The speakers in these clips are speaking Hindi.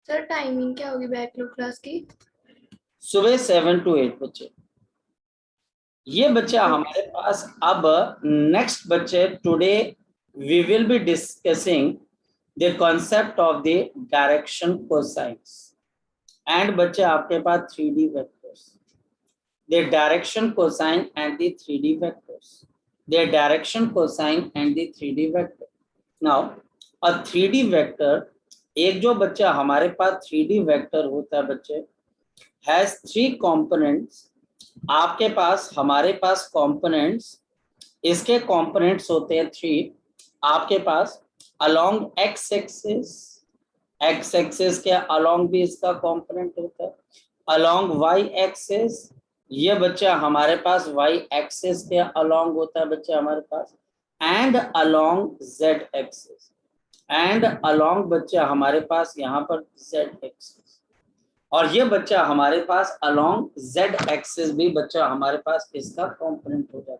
सर टाइमिंग क्या होगी बैकलॉग क्लास की? सुबह 7 to 8 बच्चे। ये बच्चा ओके। हमारे पास अब नेक्स्ट बच्चे today we will be discussing the concept of the direction cosines and बच्चे आपके पास 3D vectors, the direction cosine and the 3D vectors, the direction cosine and the 3D vector. Now a 3D vector, एक जो बच्चा हमारे पास 3D वेक्टर होता है बच्चे, हैज 3 कंपोनेंट्स। आपके पास हमारे पास कंपोनेंट्स, इसके कंपोनेंट्स होते हैं 3। आपके पास अलोंग एक्स एक्सिस के अलोंग भी इसका कंपोनेंट होता है, अलोंग वाई एक्सिस, ये बच्चा हमारे पास वाई एक्सिस के अलोंग होता है बच्चा हमारे पास, and along Z axis, and along बच्चा हमारे पास यहाँ पर जेड एक्सिस, और ये बच्चा हमारे पास अलोंग जेड एक्सिस भी बच्चा हमारे पास इसका कंपोनेंट हो जाता है।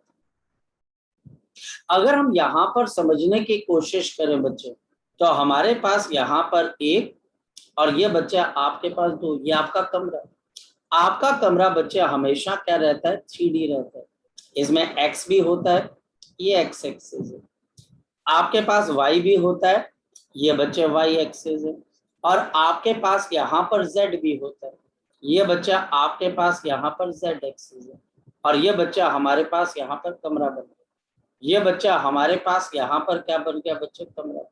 अगर हम यहाँ पर समझने की कोशिश करें बच्चे, तो हमारे पास यहाँ पर एक और ये बच्चा आपके पास 2, ये आपका कमरा। आपका कमरा बच्चा हमेशा क्या रहता है, 3D रहता है। इसमें एक्स भी होता है, ये एक्स एक्सिस है। आपके पास वाई भी होता है, ये बच्चे वाई एक्सिस है। और आपके पास यहाँ पर जेड भी होता है, ये बच्चा आपके पास यहाँ पर जेड एक्सिस है। और ये बच्चा हमारे पास यहाँ पर कमरा बन गया, ये बच्चा हमारे पास यहाँ पर क्या बन गया बच्चे, कमरा बन गया।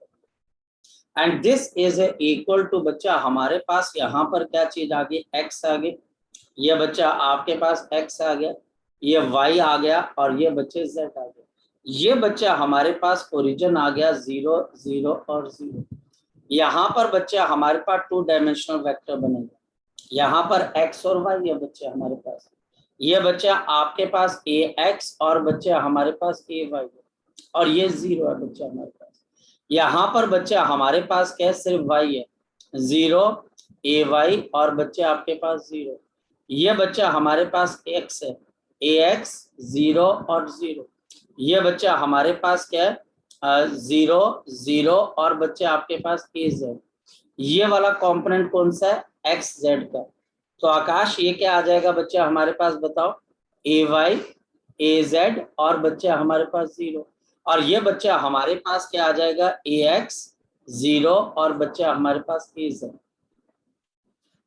And this is equal to बच्चा हमारे पास यहाँ पर क्या चीज आ गई, एक्स आ गई, ये बच्चा आपके पास एक्स आ गया, ये वाई आ गया, और ये बच्चे जेड आ गया। ये बच्चा हमारे पास ओरिजिन आ गया 0 0 और 0। यहाँ पर बच्चा हमारे पास 2 डायमेंशनल वेक्टर बनेगा, यहाँ पर एक्स और वाई है बच्चे हमारे पास। ये बच्चा आपके पास ए एक्स और बच्चा हमारे पास ए वाई है, और ये 0 है बच्चा हमारे पास। यहाँ पर बच्चा हमारे पास क्या है, सिर्फ वाई है, 0 ए वाई और बच्चे आपके पास 0। ये बच्चा हमारे पास एक्स है, ए एक्स 0 और 0। ये बच्चा हमारे पास क्या है, 0 0 और बच्चे आपके पास ए जेड। ये वाला कंपोनेंट कौन सा है, एक्स जेड का। तो आकाश ये क्या आ जाएगा बच्चा हमारे पास, बताओ, ए वाई ए जेड और बच्चा हमारे पास 0। और ये बच्चा हमारे पास क्या आ जाएगा, ए एक्स 0 और बच्चा हमारे पास ए जेड।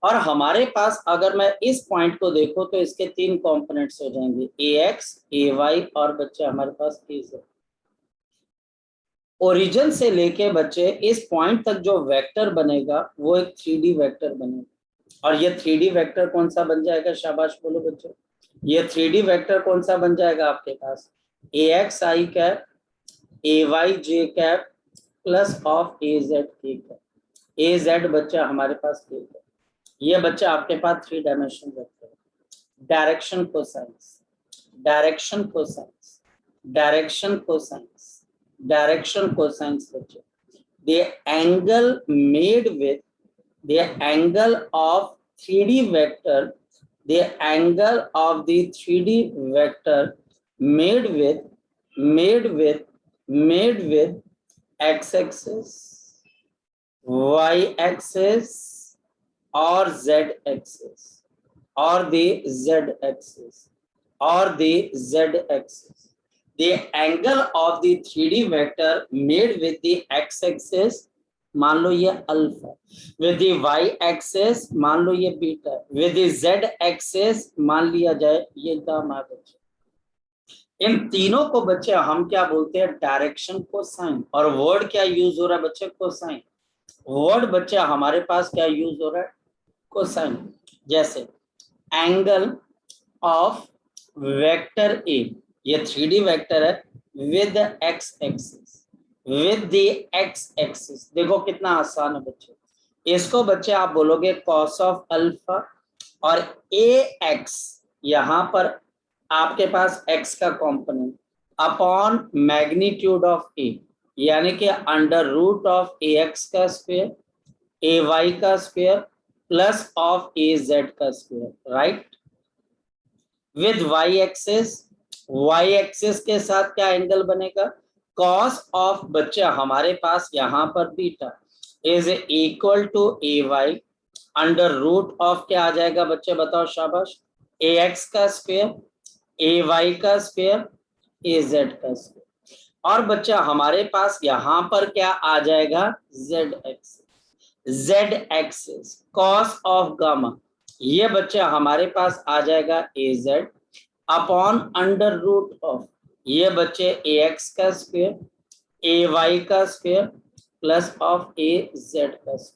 और हमारे पास अगर मैं इस पॉइंट को देखो तो इसके 3 कंपोनेंट्स हो जाएंगे, ए एक्स ए वाई और बच्चा हमारे पास ए जेड। ओरिजिन से लेके बच्चे इस पॉइंट तक जो वेक्टर बनेगा वो एक 3D वेक्टर बनेगा। और ये 3D वेक्टर कौन सा बन जाएगा, शाबाश बोलो बच्चों, ये 3D वेक्टर कौन सा बन जाएगा आपके पास, A X I cap A Y J cap plus of A Z के कैप। ए जेड बच्चा हमारे पास के कैप, ये बच्चा आपके पास 3 डायमेंशन वेक्टर है। Direction cosines, direction cosines, direction cosines, direction cosines बच्चे, the angle made with the angle of 3D vector, the angle of the 3D vector made with x axis, y axis or z axis or the z axis or the z axis. The angle of the 3D vector made with the x-axis मान लो ये अल्फा, with the y-axis मान लो ये बीटा, with the z-axis मान लिया जाए ये गामा बच्चे। इन तीनों को बच्चे हम क्या बोलते हैं, डायरेक्शन कोसाइन। और वर्ड क्या यूज हो रहा है बच्चे, कोसाइन। वर्ड बच्चे हमारे पास क्या यूज हो रहा है, कोसाइन। जैसे एंगल ऑफ वेक्टर ए, ये 3D वेक्टर है with x axis, with the x axis. देखो कितना आसान है बच्चे, इसको बच्चे आप बोलोगे कॉस ऑफ अल्फा, और ए एक्स यहाँ पर आपके पास एक्स का component upon magnitude of A, यानी कि under root of A X का स्क्वायर ए वाई का square plus of A Z का square, right. With Y axis के साथ क्या एंगल बनेगा, कॉस ऑफ बच्चा हमारे पास यहाँ पर beta is equal to a y under root of क्या आ जाएगा बच्चे, बताओ शाबाश, ax का स्क्वायर, ay का स्क्वायर, az का स्क्वायर। और बच्चा हमारे पास यहाँ पर क्या आ जाएगा, z axis cos of gamma, ये बच्चा हमारे पास आ जाएगा az upon under root of, ये बच्चे ax का स्क्वायर, ay का स्क्वायर प्लस ऑफ az का स्क्वायर।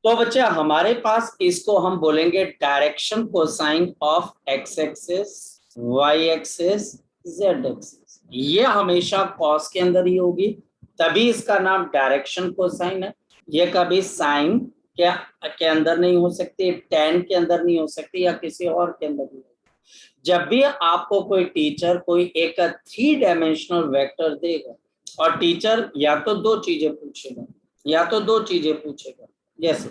तो बच्चे हमारे पास इसको हम बोलेंगे direction cosine of x axis, y axis, z axis. ये हमेशा कॉस के अंदर ही होगी, तभी इसका नाम डायरेक्शन कोसाइन है। ये कभी साइन के अंदर नहीं हो सकती, टेन के अंदर नहीं हो सकती, या किसी और के अंदर नहीं। जब भी आपको कोई टीचर कोई एक 3 डायमेंशनल वेक्टर देगा, और टीचर या तो दो चीजें पूछेगा, जैसे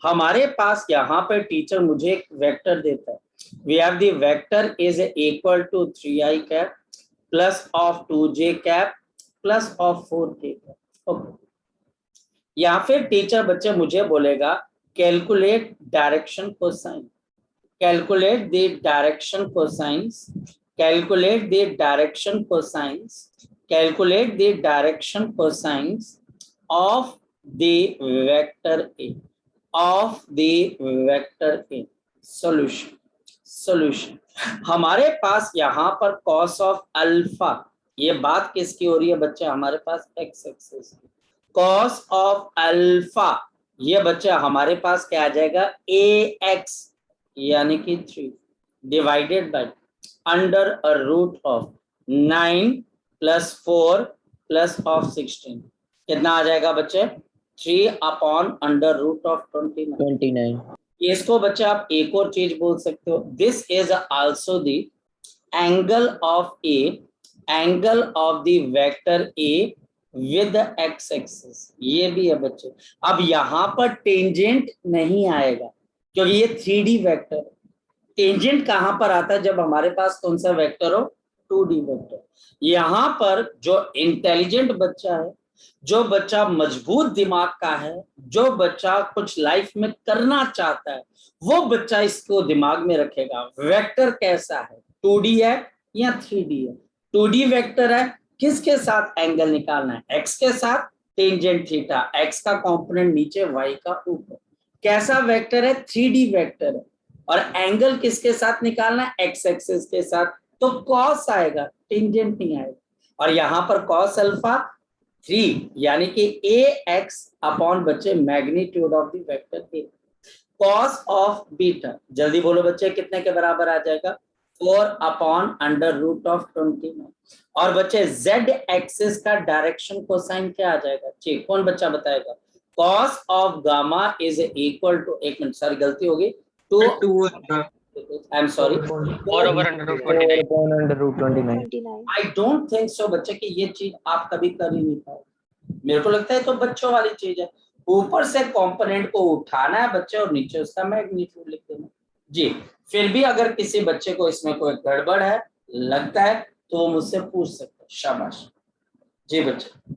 हमारे पास यहाँ पर टीचर मुझे एक वेक्टर देता है, we have the vector is equal to 3i cap plus of 2j cap plus of 4k cap. Okay, या फिर टीचर बच्चे मुझे बोलेगा calculate direction cosine, calculate the direction cosines, calculate the direction cosines, calculate the direction cosines of the vector A, of the vector A। solution हमारे पास यहाँ पर cos of alpha, ये बात किसकी हो रही है बच्चे, हमारे पास x axis, cos of alpha ये बच्चे हमारे पास क्या आ जाएगा, ax यानी कि 3 divided by under a root of 9 plus 4 plus of 16, कितना आ जाएगा बच्चे, 3 अपॉन अंडर रूट ऑफ 29। इसको बच्चे आप एक और चीज बोल सकते हो, this is also the angle of A, angle of the vector A with x axis, ये भी है बच्चे। अब यहाँ पर टेंजेंट नहीं आएगा क्योंकि ये 3D वेक्टर। टेंजेंट कहां पर आता है, जब हमारे पास कौन सा वेक्टर हो, 2D वेक्टर। यहां पर जो इंटेलिजेंट बच्चा है, जो बच्चा मजबूत दिमाग का है, जो बच्चा कुछ लाइफ में करना चाहता है, वो बच्चा इसको दिमाग में रखेगा, वेक्टर कैसा है, 2D है या 3D है। 2D वेक्टर है, किसके साथ एंगल निकालना है, एक्स के साथ, टेंजेंट थीटा, एक्स का कंपोनेंट नीचे, वाई का ऊपर। कैसा वेक्टर है, 3D वेक्टर है, और एंगल किसके साथ निकालना है, एक्स एक्सिस के साथ, तो कॉस आएगा, टेंजेंट नहीं आएगा। और यहां पर कॉस अल्फा 3 यानी कि ax अपॉन बच्चे magnitude of the vector A, cos of beta, जल्दी बोलो बच्चे कितने के बराबर आ जाएगा, 4 अपॉन अंडर रूट ऑफ 29। और बच्चे z एक्सिस का डायरेक्शन कोसाइन क्या आ जाएगा, ठीक कौन बच्चा बताएगा, cos of gamma is equal to, एक मिनट सर गलती होगी, to I am sorry, 4 over under root 29। I don't think so बच्चे कि ये चीज आप कभी कर ही नहीं पाए, मेरे को लगता है तो बच्चों वाली चीज है, ऊपर से कंपोनेंट को उठाना है बच्चे और नीचे उसका मैग्नीट्यूड लिख देना जी। फिर भी अगर किसी बच्चे को इसमें कोई गड़बड़ है लगता है तो वो मुझसे पूछ सकते हैं, शाबाश जी बच्चे।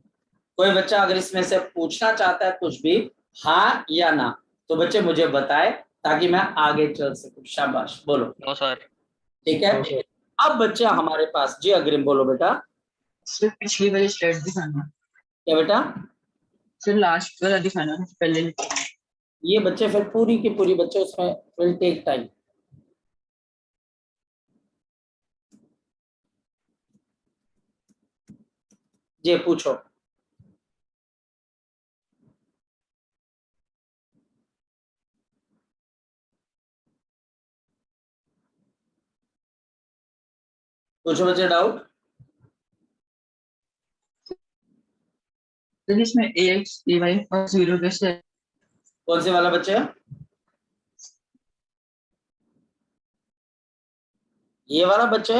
कोई बच्चा अगर इसमें से पूछना चाहता है कुछ भी, हाँ या ना, तो बच्चे मुझे बताए ताकि मैं आगे चल सकूं, शाबाश बोलो। No sir. ठीक है, अब बच्चा हमारे पास जी, अग्रिम बोलो बेटा। सर पिछली वाली स्लाइड दिखाना, क्या बेटा, सर लास्ट वाला दिखाना पहले। ये बच्चे फिर पूरी की पूरी बच्चे उसमें विल टेक टाइम। जी पूछो। पूछो बच्चे डाउट। सर इसमें ax ay और 0 कैसे है? कौन से वाला बच्चे, ये वाला बच्चे,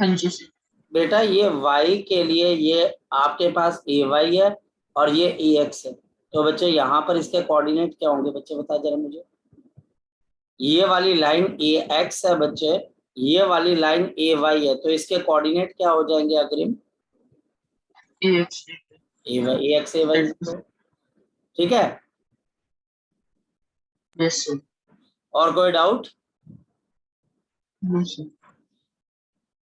हाँ जी सर। बेटा ये y के लिए ये आपके पास ay है और ये ax है, तो बच्चे यहाँ पर इसके कोऑर्डिनेट क्या होंगे बच्चे बता जरा मुझे। ये वाली लाइन ax है बच्चे, ये वाली लाइन ay है, तो इसके कोऑर्डिनेट क्या हो जाएंगे अग्रिम, ax ax ay, ठीक है। Yes, sir. और कोई डाउट? No, sir.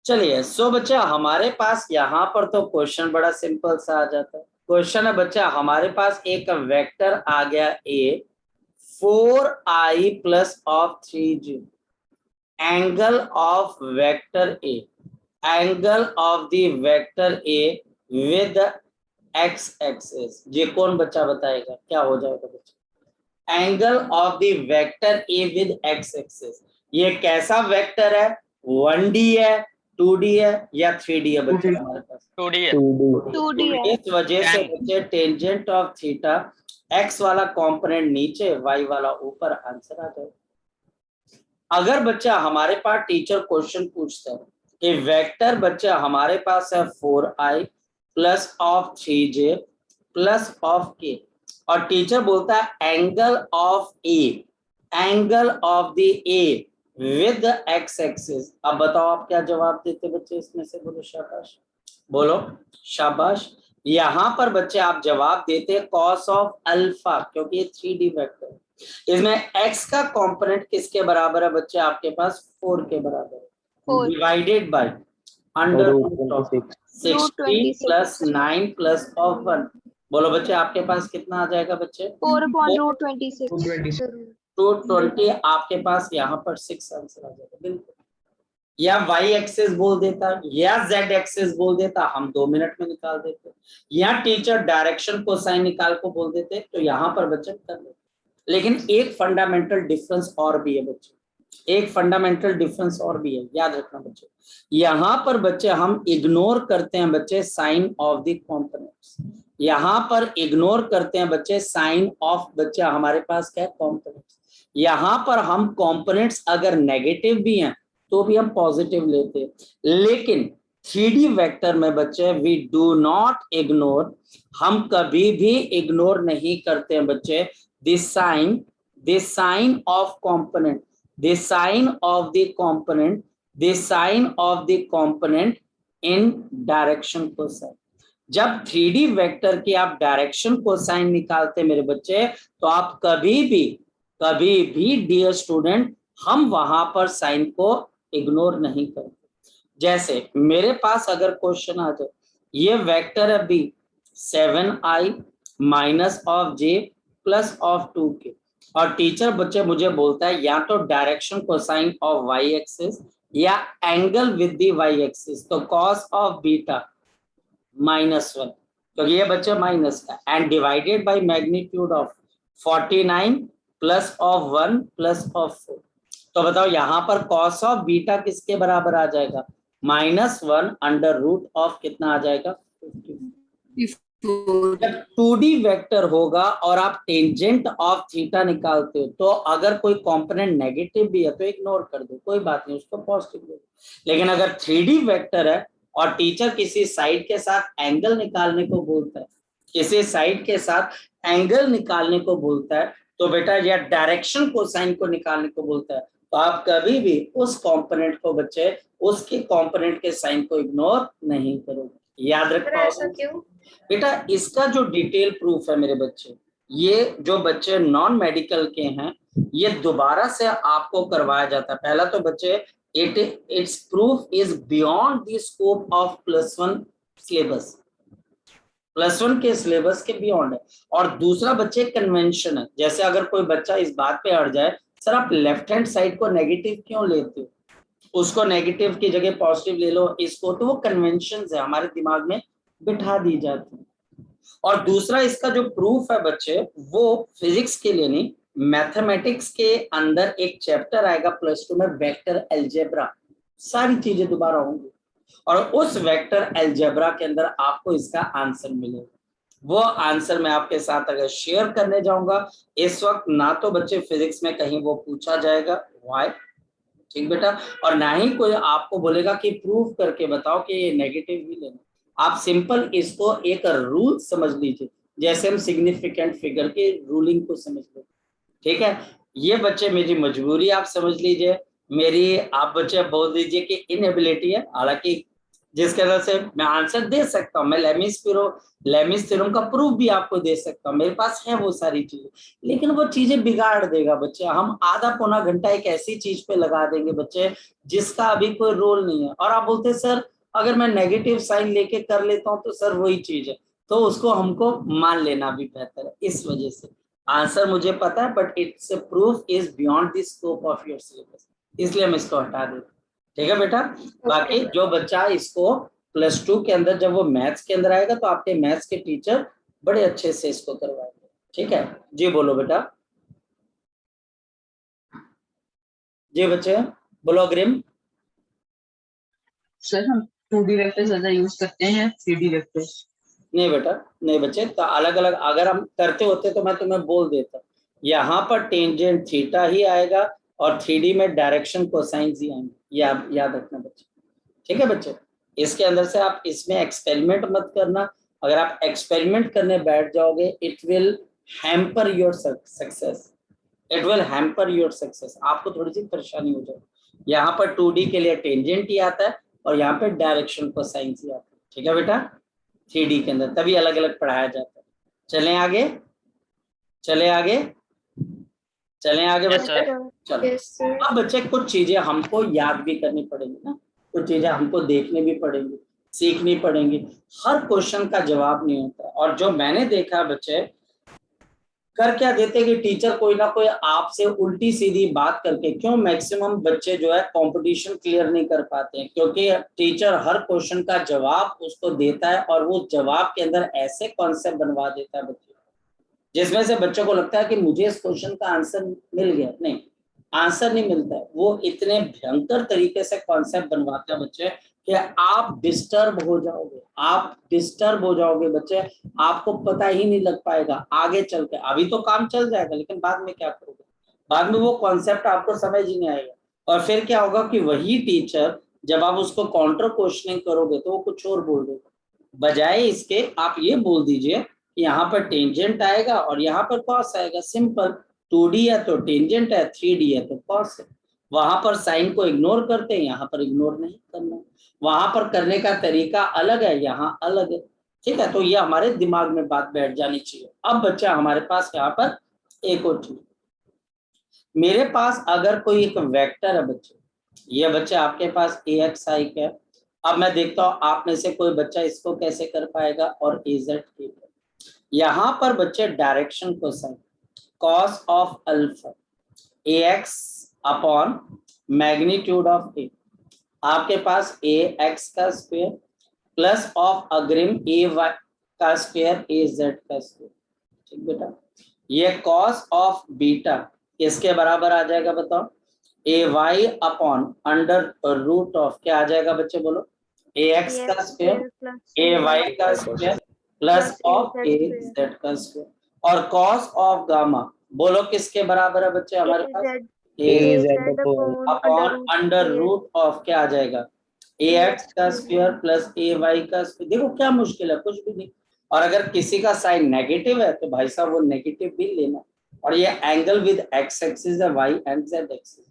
चलिए, सो बच्चा हमारे पास यहाँ पर तो क्वेश्चन बड़ा सिंपल सा आ जाता है। क्वेश्चन है बच्चा, हमारे पास एक वेक्टर आ गया ए 4i plus of 3j, angle of vector A, angle of the vector A with x axis. ये कौन बच्चा बताएगा क्या हो जाएगा बच्चा? Angle of the vector A with x axis, ये कैसा वेक्टर है? 1D है, 2D है या 3D है बच्चे? 2D. हमारे पास 2D है। 2D है। इस वजह से बच्चे टेंजेंट ऑफ थीटा, एक्स वाला कंपोनेंट नीचे, वाई वाला ऊपर, आंसर आ जाए। अगर बच्चा हमारे पास टीचर क्वेश्चन पूछता है कि वेक्टर बच्चा हमारे पास है 4i plus of 3j plus of k, और टीचर बोलता है angle of A, angle of the A with x axis. अब बताओ आप क्या जवाब देते बच्चे इसमें से? बोलो शाबाश, बोलो शाबाश। यहां पर बच्चे आप जवाब देते कॉस ऑफ अल्फा, क्योंकि ये 3D वेक्टर है। इसमें x का कंपोनेंट किसके बराबर है बच्चे? आपके पास 4 के बराबर है, 4 divided by under root of 16 26 plus 9 plus of 1। बोलो बच्चे आपके पास कितना आ जाएगा बच्चे? 4/√26। 220। आपके पास यहाँ पर 6 आंसर आ जाएगा बिल्कुल। या वाई एक्सिस बोल देता या जेड एक्सिस बोल देता, हम 2 मिनट में निकाल देते। या टीचर डायरेक्शन को साइन निकाल को बोल देते, तो यहाँ पर बच्चे कर लेते। लेकिन एक फंडामेंटल डिफरेंस और भी है बच्चे, एक फंडामेंटल डिफरेंस और भी है, याद रखना बच्चे। यहाँ पर बच्चे हम इग्नोर करते हैं बच्चे साइन ऑफ द कॉम्पोनेंट्स, यहाँ पर इग्नोर करते हैं बच्चे साइन ऑफ बच्चे हमारे पास क्या है? कॉम्पोनेंट्स। यहाँ पर हम कॉम्पोनेंट्स अगर नेगेटिव भी हैं तो भी हम पॉजिटिव लेते हैं, लेकिन 3D वेक्टर में बच्चे वी डू नॉट इग्नोर, हम कभी भी इग्नोर नहीं करते हैं बच्चे this sign of component, this sign of the component, this sign of the component in direction cosine. जब 3D वेक्टर की आप डायरेक्शन कोसाइन निकालते मेरे बच्चे, तो आप कभी भी डियर स्टूडेंट, हम वहां पर साइन को इग्नोर नहीं करते। जैसे मेरे पास अगर क्वेश्चन आ जाए, ये वेक्टर है B 7i minus of j plus of 2k, और टीचर बच्चे मुझे बोलता है या तो direction cosine of Y axis या angle with the Y axis, तो कॉस ऑफ बीटा -1, तो ये बच्चे माइनस का, and divided by magnitude of 49 plus of 1 plus of 4। तो बताओ यहाँ पर कॉस ऑफ बीटा किसके बराबर आ जाएगा? -1 अंडर रूट ऑफ कितना आ जाएगा? 54। जब 2D वेक्टर होगा और आप टेंजेंट ऑफ थीटा निकालते हो, तो अगर कोई कंपोनेंट नेगेटिव भी है तो इग्नोर कर दो, कोई बात नहीं, उसको पॉजिटिव ले। लेकिन अगर 3D वेक्टर है और टीचर किसी साइड के साथ एंगल निकालने को बोलता है, किसी साइड के साथ एंगल निकालने को बोलता है, तो बेटा या डायरेक्शन कोसाइन को निकालने को बोलता है, तो आप कभी भी उस कंपोनेंट को बच्चे, उसके कंपोनेंट के साइन को इग्नोर नहीं करोगे, याद रखो। ऐसा क्यों? बेटा इसका जो डिटेल प्रूफ है मेरे बच्चे, ये जो बच्चे नॉन मेडिकल के हैं, ये दोबारा से आपको करवाया जाता है। पहला तो बच्चे it's proof is beyond the scope of +1 syllabus, +1 के सिलेबस के बियॉन्ड है। और दूसरा बच्चे कन्वेंशन है, जैसे अगर कोई बच्चा इस बात पे अड़ जाए, सर आप लेफ्ट हैंड साइड को नेगेटिव क्यों लेते हो, उसको नेगेटिव की जगह पॉजिटिव ले लो इसको, तो वो कन्वेंशन है हमारे दिमाग में बिठा दी जाती है। और दूसरा इसका जो प्रूफ है बच्चे, वो फिजिक्स के लिए नहीं, मैथमेटिक्स के अंदर एक चैप्टर आएगा +2 में, वेक्टर अलजेब्रा, सारी चीजें दोबारा होंगी, और उस वेक्टर अलजेब्रा के अंदर आपको इसका आंसर मिलेगा। वो आंसर मैं आपके साथ अगर शेयर करने जाऊंगा इस वक्त, ना तो बच्चे फिजिक्स में कहीं वो पूछा जाएगा व्हाई, ठीक बेटा, और ना ही कोई आपको बोलेगा कि प्रूफ करके बताओ कि ये नेगेटिव ही लेना। आप सिंपल इसको एक रूल समझ लीजिए, जैसे हम सिग्निफिकेंट फिगर के रूलिंग को समझ लो, ठीक है। ये बच्चे मेरी मजबूरी आप समझ लीजिए, मेरी आप बच्चे बोल दीजिए कि इनएबिलिटी है, हालांकि जिसके वजह से मैं आंसर दे सकता हूँ। मैं लेमिस थ्योरम का प्रूफ भी आपको दे सकता हूँ, मेरे पास है वो सारी चीजें, लेकिन वो चीजें बिगाड़ देगा बच्चे। हम आधा पौना घंटा एक ऐसी चीज पे लगा देंगे बच्चे जिसका अभी कोई रोल नहीं है, और आप बोलते सर अगर मैं नेगेटिव साइन लेके कर लेता हूँ तो सर वही चीज है, तो उसको हमको मान लेना भी बेहतर है। इस वजह से आंसर मुझे पता है, but it's proof is beyond the scope of your syllabus, इसलिए हम इसको हटा देते। ठीक है बेटा। बाकी जो बच्चा इसको +2 के अंदर जब वो मैथ्स के अंदर आएगा तो आपके मैथ्स के टीचर बड़े अच्छे से इसको करवाएंगे। ठीक है जी, बोलो बेटा। जी बच्चे बोलो अग्रिम। सर हम 2D वेक्टर ज्यादा यूज करते हैं 3D वेक्टर? नहीं बेटा, नहीं बच्चे, तो अलग अलग अगर हम करते होते तो मैं तुम्हें बोल देता। यहाँ पर टेंजेंट थीटा ही आएगा और 3D में डायरेक्शन कोसाइंस ही आएंगे, याद रखना बच्चे। ठीक है बच्चे, इसके अंदर से आप इसमें एक्सपेरिमेंट मत करना। अगर आप एक्सपेरिमेंट करने बैठ जाओगे it will hamper your success, it will hamper your success, आपको थोड़ी सी परेशानी हो जाएगी। यहाँ पर 2D के लिए टेंजेंट ही आता है और यहाँ पे डायरेक्शन कोसाइंस ही आता है। ठीक है बेटा, 3D के अंदर तभी अलग अलग पढ़ाया जाता है। चलें आगे, चलें आगे, चलें आगे बच्चे। चलो अब बच्चे कुछ चीजें हमको याद भी करनी पड़ेगी ना, कुछ चीजें हमको देखने भी पड़ेंगी, सीखनी पड़ेंगी। हर क्वेश्चन का जवाब नहीं होता, और जो मैंने देखा बच्चे कर क्या देते कि टीचर कोई ना कोई आपसे उल्टी सीधी बात करके, क्यों मैक्सिमम बच्चे जो है कंपटीशन क्लियर नहीं कर पाते हैं, क्योंकि टीचर हर क्वेश्चन का जवाब उसको देता है और वो जवाब के अंदर ऐसे कॉन्सेप्ट बनवा देता है बच्चे, जिसमें से बच्चों को लगता है कि मुझे इस क्वेश्चन का आंसर मिल गया। नहीं, आंसर नहीं मिलता है, वो इतने भयंकर तरीके से कॉन्सेप्ट बनवाते हैं बच्चे कि आप डिस्टर्ब हो जाओगे, आप डिस्टर्ब हो जाओगे बच्चे, आपको पता ही नहीं लग पाएगा आगे चल के। अभी तो काम चल जाएगा लेकिन बाद में क्या करोगे, बाद में वो कॉन्सेप्ट आपको समझ ही नहीं आएगा। और फिर क्या होगा कि वही टीचर जब आप उसको काउंटर क्वेश्चनिंग करोगे तो वो कुछ और बोल देगा। बजाय इसके आप ये बोल दीजिए यहाँ पर टेंजेंट आएगा और यहाँ पर कॉस आएगा, सिंपल। 2D है तो टेंजेंट है, 3D है तो कॉस है। वहां पर साइन को इग्नोर करते हैं, यहाँ पर इग्नोर नहीं करना। वहां पर करने का तरीका अलग है, यहाँ अलग है। ठीक है, तो ये हमारे दिमाग में बात बैठ जानी चाहिए। अब बच्चा हमारे पास यहाँ पर एक और चीज, मेरे पास अगर कोई एक वेक्टर है बच्चे, ये बच्चा आपके पास AXI है। अब मैं देखता हूँ आप में से कोई बच्चा इसको कैसे कर पाएगा, और AZ के यहाँ पर बच्चे डायरेक्शन को sine cos of alpha AX upon magnitude of A, आपके पास AX का स्क्वायर प्लस ऑफ अग्रिम AY का स्क्वायर AZ का स्क्वायर। ठीक बेटा, ये कॉस ऑफ बीटा किसके बराबर आ जाएगा बताओ, AY upon under root of क्या आ जाएगा बच्चे बोलो, AX का स्क्वायर AY का स्क्वायर प्लस ऑफ AZ का स्क्वायर। और कॉस ऑफ गामा बोलो किसके बराबर है बच्चे हमारे पास, AZ upon under root of क्या आ जाएगा, AX का स्क्वायर प्लस AY का स्क्वायर। देखो क्या मुश्किल है, कुछ भी नहीं। और अगर किसी का साइन नेगेटिव है तो भाई साहब वो नेगेटिव भी लेना, और ये एंगल विद x एक्सिस है, y एंड z एक्सिस।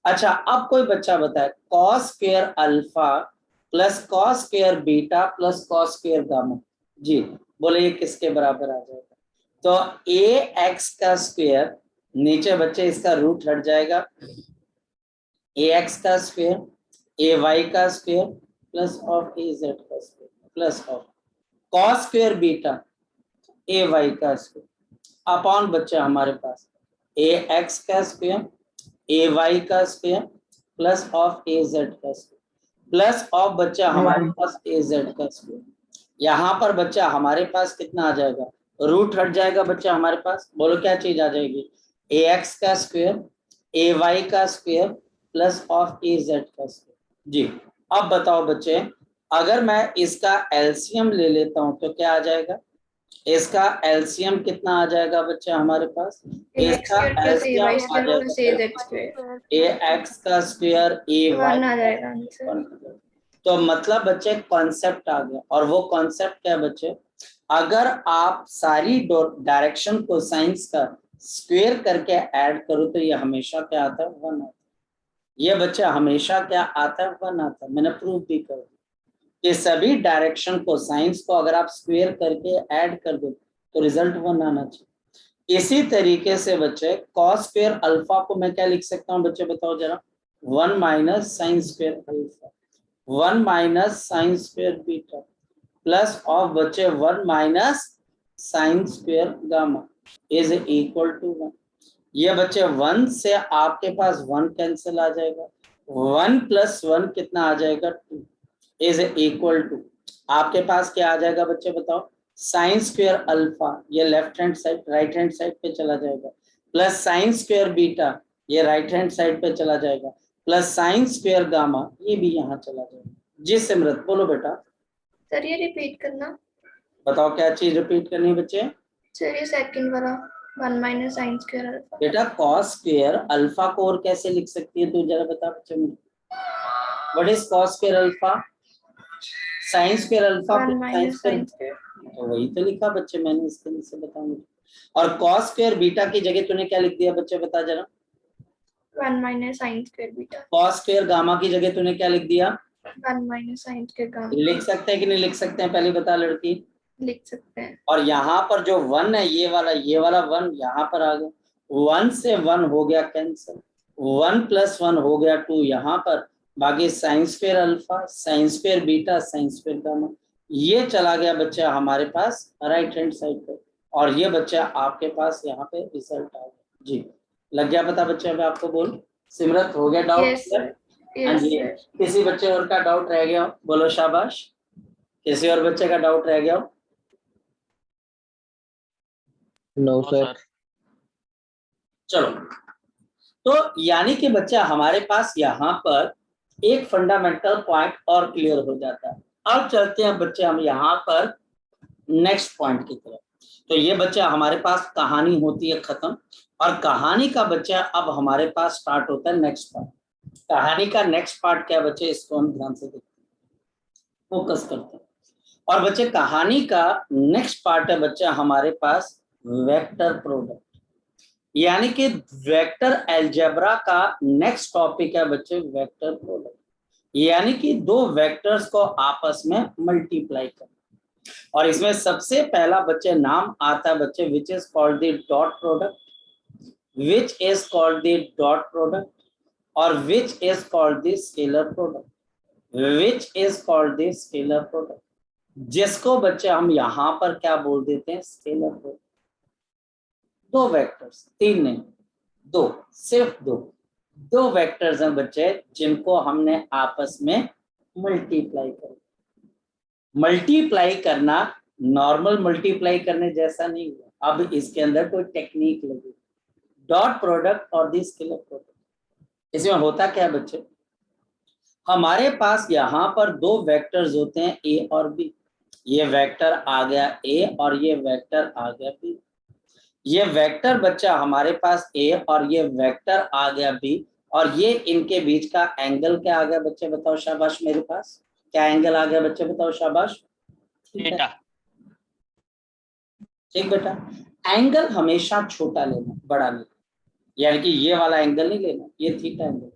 अच्छा अब कोई बच्चा बताए cos square alpha plus cos square beta plus cos square gamma, जी बोले ये किसके बराबर आ जाएगा। तो AX का स्क्वायर, नीचे बच्चे इसका रूट हट जाएगा, AX का स्क्वायर AY का स्क्वायर प्लस ऑफ AZ का square plus of cos square beta AY का स्क्वायर अपॉन बच्चा हमारे पास AX का स्क्वायर AY का स्क्वायर प्लस ऑफ AZ का स्क्वायर प्लस ऑफ बच्चा हमारे पास AZ का स्क्वायर। यहाँ पर बच्चा हमारे पास कितना आ जाएगा, रूट हट जाएगा बच्चा हमारे पास, बोलो क्या चीज आ जाएगी, AX का स्क्वायर AY का स्क्वायर प्लस ऑफ AZ का स्क्वायर। जी अब बताओ बच्चे, अगर मैं इसका एलसीएम ले लेता हूं तो क्या आ जाएगा, इसका एलसीएम कितना आ जाएगा बच्चे हमारे पास, इसका एलसीएम आ जाएगा AX का स्क्वायर AY। तो मतलब बच्चे कॉन्सेप्ट आ गया, और वो कॉन्सेप्ट क्या बच्चे, अगर आप सारी डायरेक्शन को साइंस का स्क्वायर करके ऐड करो तो ये हमेशा क्या आता है, 1 आता है। ये बच्चा हमेशा क्या आता है, 1 आता है। मैंने प्रूफ भी कर दिया। कि सभी डायरेक्शन को साइंस को अगर आप स्क्वायर करके ऐड कर दो तो रिजल्ट 1 आना चाहिए। इसी तरीके से बच्चे कॉस स्क्वायर अल्फा को मैं क्या लिख सकता हूँ बच्चे बताओ जरा, 1 minus sine square alpha, 1 minus sine square beta plus of बच्चे 1 minus sine square gamma is equal to 1। ये बच्चे 1 से आपके पास 1 कैंसिल आ जाएगा, 1 प्लस 1 कितना आ जाएगा 2 इज इक्वल टू आपके पास क्या आ जाएगा बच्चे बताओ, साइन स्क्वायर अल्फा ये left hand side right hand side पे चला जाएगा, प्लस साइन स्क्वायर बीटा ये राइट हैंड साइड पे चला जाएगा, प्लस साइन स्क्वायर गामा ये भी यहाँ चला जाएगा। जी सिमरत बोलो बेटा। सर ये रिपीट करना। बताओ क्या चीज रिपीट करनी है बच्चे। सर ये सेकंड वाला 1 माइनस साइन स्क्वायर अल्फा। बेटा कॉस स्क्वायर अल्फा को और कैसे लिख सकती है तू जरा बता बच्चे मुझे। What is cos square alpha, sign square alpha 1 minus sine square. तो वही तो लिखा बच्चे मैंने, इसके नीचे बताऊंगा। और कॉस स्क्वायर बीटा की जगह तूने क्या लिख दिया बच्चे बता जरा। 1 minus sine square beta. Cos square gamma की जगह तूने क्या लिख दिया, 1 माइनस साइन स्क्वायर गामा। लिख सकते हैं कि नहीं लिख सकते हैं पहले बता लड़की। लिख सकते हैं। और यहाँ पर जो 1 है ये वाला 1 यहाँ पर आ गया, 1 से 1 हो गया कैंसिल, 1 प्लस 1 हो गया 2 यहाँ पर, बाकी sign square alpha sign square beta sine square gamma ये चला गया बच्चा हमारे पास राइट हैंड साइड पे, और ये बच्चा आपके पास यहाँ पे रिजल्ट आ गया। जी लग गया पता बच्चे, अब आपको बोल सिमरत हो गया doubt. Yes sir. Yes sir. किसी बच्चे और का डाउट रह गया हो बोलो शाबाश, किसी और बच्चे का डाउट रह गया हो। No sir. चलो तो यानी कि बच्चा हमारे पास यहाँ पर एक फंडामेंटल पॉइंट और क्लियर हो जाता है। अब चलते हैं बच्चे हम यहाँ पर नेक्स्ट पॉइंट की तरफ। तो ये बच्चा हमारे पास कहानी होती है खत्म, और कहानी का बच्चा अब हमारे पास स्टार्ट होता है नेक्स्ट पार्ट। कहानी का नेक्स्ट पार्ट क्या बच्चे, इसको हम ध्यान से देखते हैं, फोकस करते हैं। और बच्चे कहानी का नेक्स्ट पार्ट है बच्चा हमारे पास वेक्टर प्रोडक्ट, यानी कि वेक्टर अलजेब्रा का नेक्स्ट टॉपिक है बच्चे वेक्टर प्रोडक्ट, यानी कि दो वेक्टर्स को आपस में मल्टीप्लाई करना। और इसमें सबसे पहला बच्चे नाम आता है बच्चे which is called the dot product, which is called the dot product, और which is called the scalar product, which is called the scalar product, जिसको बच्चे हम यहाँ पर क्या बोल देते हैं स्केलर प्रोडक्ट। दो वेक्टर्स, तीन नहीं दो, सिर्फ दो वेक्टर्स हैं बच्चे जिनको हमने आपस में मल्टीप्लाई कर। मल्टीप्लाई करना नॉर्मल मल्टीप्लाई करने जैसा नहीं हुआ, अब इसके अंदर कोई टेक्निक लगी। डॉट प्रोडक्ट और द स्केलर प्रोडक्ट, इसमें होता क्या बच्चे, हमारे पास यहाँ पर दो वेक्टर्स होते हैं ए और बी। ये वेक्टर आ गया ए और ये वेक्टर आ गया बी। ये वेक्टर बच्चा हमारे पास ए और ये वेक्टर आ गया बी, और ये इनके बीच का एंगल क्या आ गया बच्चे बताओ शाबाश। मेरे पास क्या एंगल आ गया बच्चे बताओ शाबाश। थीटा। ठीक बेटा, एंगल हमेशा छोटा लेना बड़ा नहीं, यानी कि ये वाला एंगल नहीं लेना, ये थीटा एंगल।